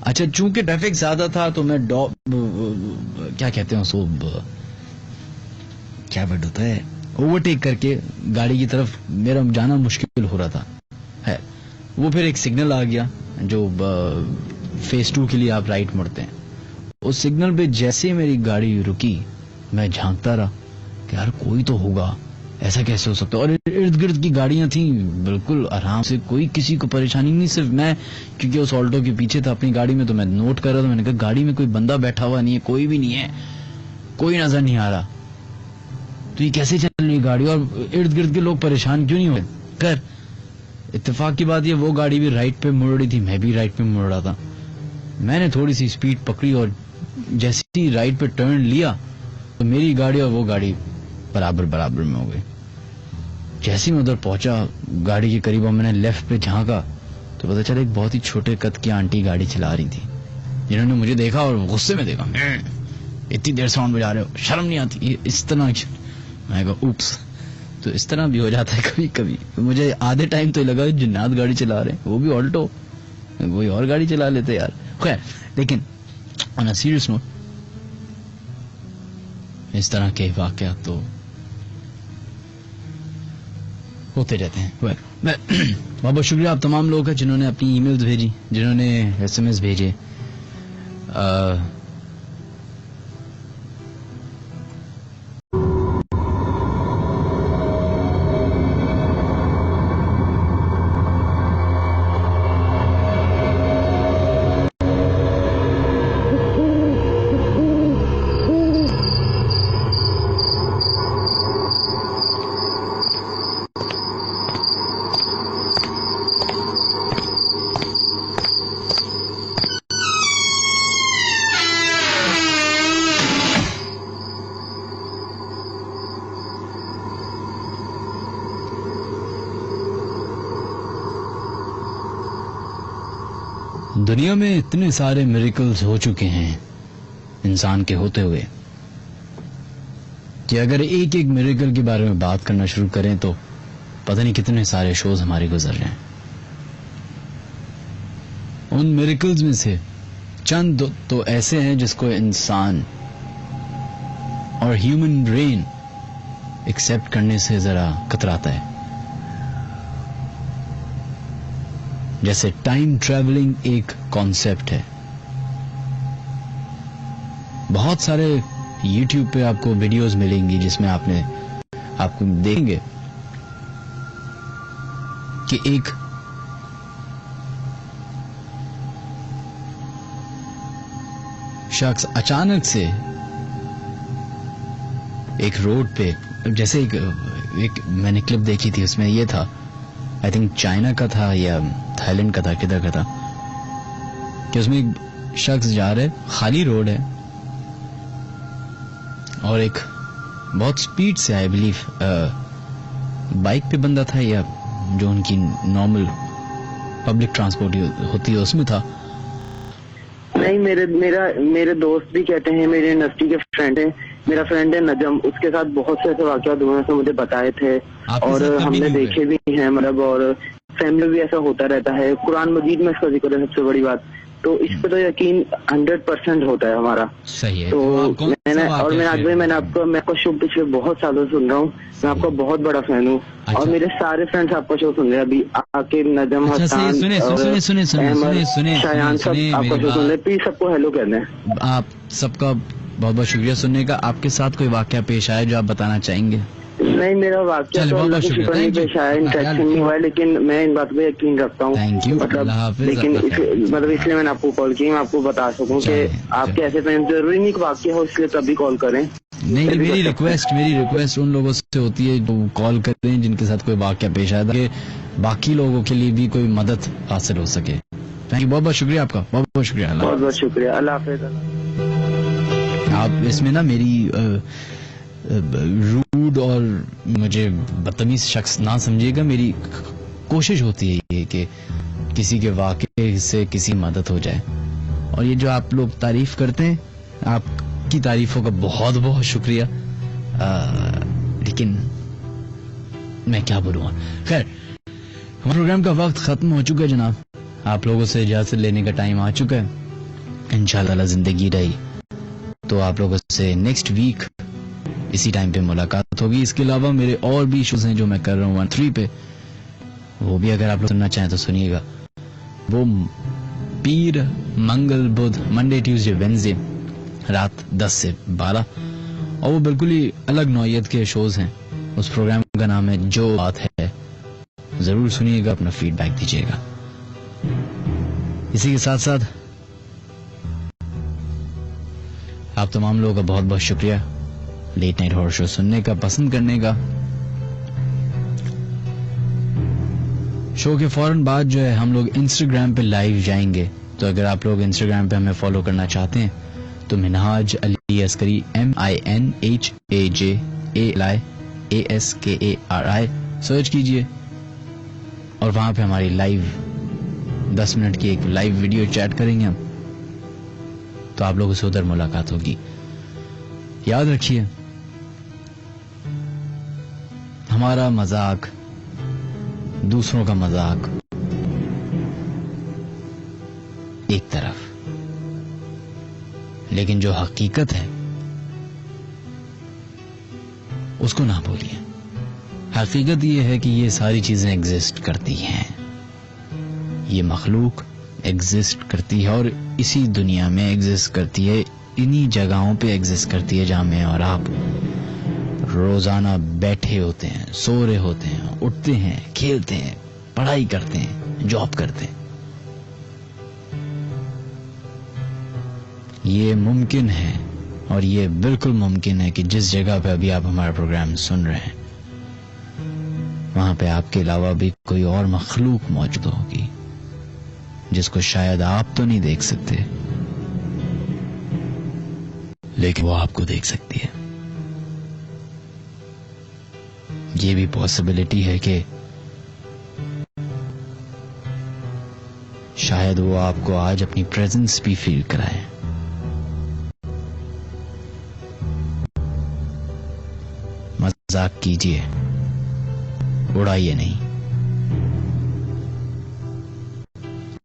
अच्छा, चूंकि ट्रैफिक ज्यादा था तो मैं क्या कहते हैं उसको, क्या वर्ड होता है, ओवरटेक करके गाड़ी की तरफ मेरा जाना मुश्किल हो रहा था। है वो फिर एक सिग्नल आ गया जो फेज 2 के लिए आप राइट मुड़ते हैं। उस सिग्नल पे जैसे मेरी गाड़ी रुकी, मैं झांकता रहा कि यार कोई तो होगा, ऐसा कैसे हो सकता है। और इर्द गिर्द की गाड़ियां थी बिल्कुल आराम से, कोई किसी को परेशानी नहीं। सिर्फ मैं, क्योंकि उस ऑल्टो के पीछे था अपनी गाड़ी में, तो मैं नोट कर रहा था। मैंने कहा गाड़ी में कोई बंदा बैठा हुआ नहीं है, कोई भी नहीं है, कोई नजर नहीं आ रहा, तो ये कैसे चल रही गाड़ी और इर्द गिर्द के लोग परेशान क्यों नहीं हुए। खैर, इत्तेफाक की बात ये, वो गाड़ी भी राइट पे मुड़ रही थी, मैं भी राइट पे मुड़ रहा था। मैंने थोड़ी सी स्पीड पकड़ी और जैसे ही राइट पे टर्न लिया तो मेरी गाड़ी और वो गाड़ी बराबर बराबर में हो गई। जैसे ही मैं उधर पहुंचा गाड़ी के करीब और मैंने लेफ्ट पे झांका तो पता चला एक बहुत ही छोटे कद की आंटी गाड़ी चला रही थी, जिन्होंने मुझे देखा और गुस्से में देखा, इतनी देर साउंड बजा रहे हो, शर्म नहीं आती, इस तरह। मैं कहा उप्स। तो इस तरह भी हो जाता है कभी कभी। मुझे आधे टाइम तो लगा जिन्नात गाड़ी चला रहे हैं, वो भी ऑल्टो, कोई और गाड़ी चला लेते यार। खैर, लेकिन ऑन अ सीरियस नोट, इस तरह के वाकयात तो होते रहते हैं। बहुत बहुत शुक्रिया आप तमाम लोग हैं जिन्होंने अपनी ईमेल्स भेजी, जिन्होंने एसएमएस भेजे। दुनिया में इतने सारे मिरेकल्स हो चुके हैं इंसान के होते हुए कि अगर एक एक मिरेकल के बारे में बात करना शुरू करें तो पता नहीं कितने सारे शोज हमारे गुजर रहे हैं। उन मिरेकल्स में से चंद तो ऐसे हैं जिसको इंसान और ह्यूमन ब्रेन एक्सेप्ट करने से जरा कतराता है। जैसे टाइम ट्रैवलिंग एक कॉन्सेप्ट है। बहुत सारे YouTube पे आपको वीडियोस मिलेंगी जिसमें आपको देखेंगे कि एक शख्स अचानक से एक रोड पे, जैसे एक मैंने क्लिप देखी थी, उसमें ये था, आई थिंक चाइना का था या थाईलैंड का था, किधर का था, कि उसमें एक शख्स जा रहे, खाली रोड है और एक बहुत स्पीड से, आई बिलीव बाइक पे बंदा था या जो उनकी नॉर्मल पब्लिक ट्रांसपोर्ट होती है उसमें था। नहीं, मेरे दोस्त भी कहते हैं, मेरे यूनिवर्सिटी के फ्रेंड हैं, मेरा फ्रेंड है नजम, उसके साथ बहुत से ऐसे वाकयात हुए हैं, मुझे बताए थे और हमने देखे भी हैं, मतलब, और फैमिली भी ऐसा होता रहता है। कुरान मजीद में इसका जिक्र है, सबसे बड़ी बात तो इस पे तो यकीन 100% होता है हमारा। सही है। तो मैंने आपका शो पिछले बहुत सालों से सुन रहा हूँ, मैं आपका बहुत बड़ा फैन हूँ। अच्छा। और मेरे सारे फ्रेंड्स आपका शो सुन रहे हैं, अभी आके नजम, हसन, सुने शायान सब आपका शो सुन रहे, प्लीज सबको हेलो कहना है। आप सबका बहुत बहुत शुक्रिया सुनने का। आपके साथ कोई वाकया पेश आया जो आप बताना चाहेंगे? नहीं, मेरा वाकया तो अल्लाह की शुक्र नहीं पेश आया, इंटरेक्शन नहीं हुआ है, लेकिन मैं इन बात पे यकीन रखता हूँ। थैंक यू, लेकिन इसलिए मैंने आपको कॉल की, मैं आपको बता सकूँ कि आपके ऐसे फ्रेंड, जरूरी नहीं वाकया हो इसलिए तभी कॉल करें। नहीं, मेरी रिक्वेस्ट उन लोगों से होती है जो कॉल करते हैं जिनके साथ कोई वाकया पेश आया था, बाकी लोगों के लिए भी कोई मदद हासिल हो सके। थैंक यू, बहुत बहुत शुक्रिया आपका, बहुत बहुत शुक्रिया। बहुत बहुत शुक्रिया, अल्लाह हाफिज। आप इसमें ना मेरी रूड और मुझे बदतमीज शख्स ना समझिएगा, मेरी कोशिश होती है ये कि किसी के वाकये से किसी मदद हो जाए। और ये जो आप लोग तारीफ करते हैं, आपकी तारीफों का बहुत बहुत शुक्रिया, लेकिन मैं क्या बोलूँ। खैर, हमारे प्रोग्राम का वक्त खत्म हो चुका है जनाब, आप लोगों से इजाजत लेने का टाइम आ चुका है। इंशाल्लाह जिंदगी रही तो आप लोगों से नेक्स्ट वीक इसी टाइम पे मुलाकात होगी। इसके अलावा मेरे और भी शोज हैं जो मैं कर रहा हूँ 1-3 पे, वो भी अगर आप लोग सुनना चाहें तो सुनिएगा। वो पीर, मंगल, बुध, मंडे, ट्यूसडे, वेडनेसडे रात 10 से 12, और वो बिल्कुल ही अलग नौयत के शोज हैं। उस प्रोग्राम का नाम है जो बात है, जरूर सुनिएगा, अपना फीडबैक दीजिएगा। इसी के साथ साथ आप तमाम लोगों का बहुत बहुत शुक्रिया लेट नाइट हॉरर शो सुनने का, पसंद करने का। शो के फौरन बाद जो है हम लोग इंस्टाग्राम पे लाइव जाएंगे, तो अगर आप लोग इंस्टाग्राम पे हमें फॉलो करना चाहते हैं तो मिनहाज अली अस्करी MINHAJALIASKARI सर्च कीजिए और वहां पे हमारी लाइव 10 मिनट की एक लाइव वीडियो चैट करेंगे हम, तो आप लोगों से उधर मुलाकात होगी। याद रखिए, हमारा मजाक दूसरों का मजाक एक तरफ, लेकिन जो हकीकत है उसको ना भूलिए। हकीकत ये है कि ये सारी चीजें एग्जिस्ट करती हैं, ये मखलूक एग्जिस्ट करती है और इसी दुनिया में एग्जिस्ट करती है, इन्हीं जगहों पे एग्जिस्ट करती है जहां मैं और आप रोजाना बैठे होते हैं, सो रहे होते हैं, उठते हैं, खेलते हैं, पढ़ाई करते हैं, जॉब करते हैं। ये मुमकिन है, और ये बिल्कुल मुमकिन है कि जिस जगह पे अभी आप हमारा प्रोग्राम सुन रहे हैं वहां पे आपके अलावा भी कोई और मखलूक मौजूद होगी जिसको शायद आप तो नहीं देख सकते, लेकिन वो आपको देख सकती है। ये भी पॉसिबिलिटी है कि शायद शायद वो आपको आज अपनी प्रेजेंस भी फील कराए। मजाक कीजिए, उड़ाइए नहीं,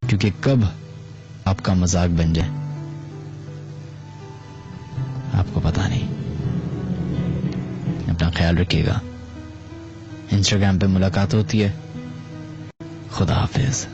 क्योंकि कब आपका मजाक बन जाए आपको पता नहीं। अपना ख्याल रखिएगा। इंस्टाग्राम पे मुलाकात होती है। खुदा हाफिज।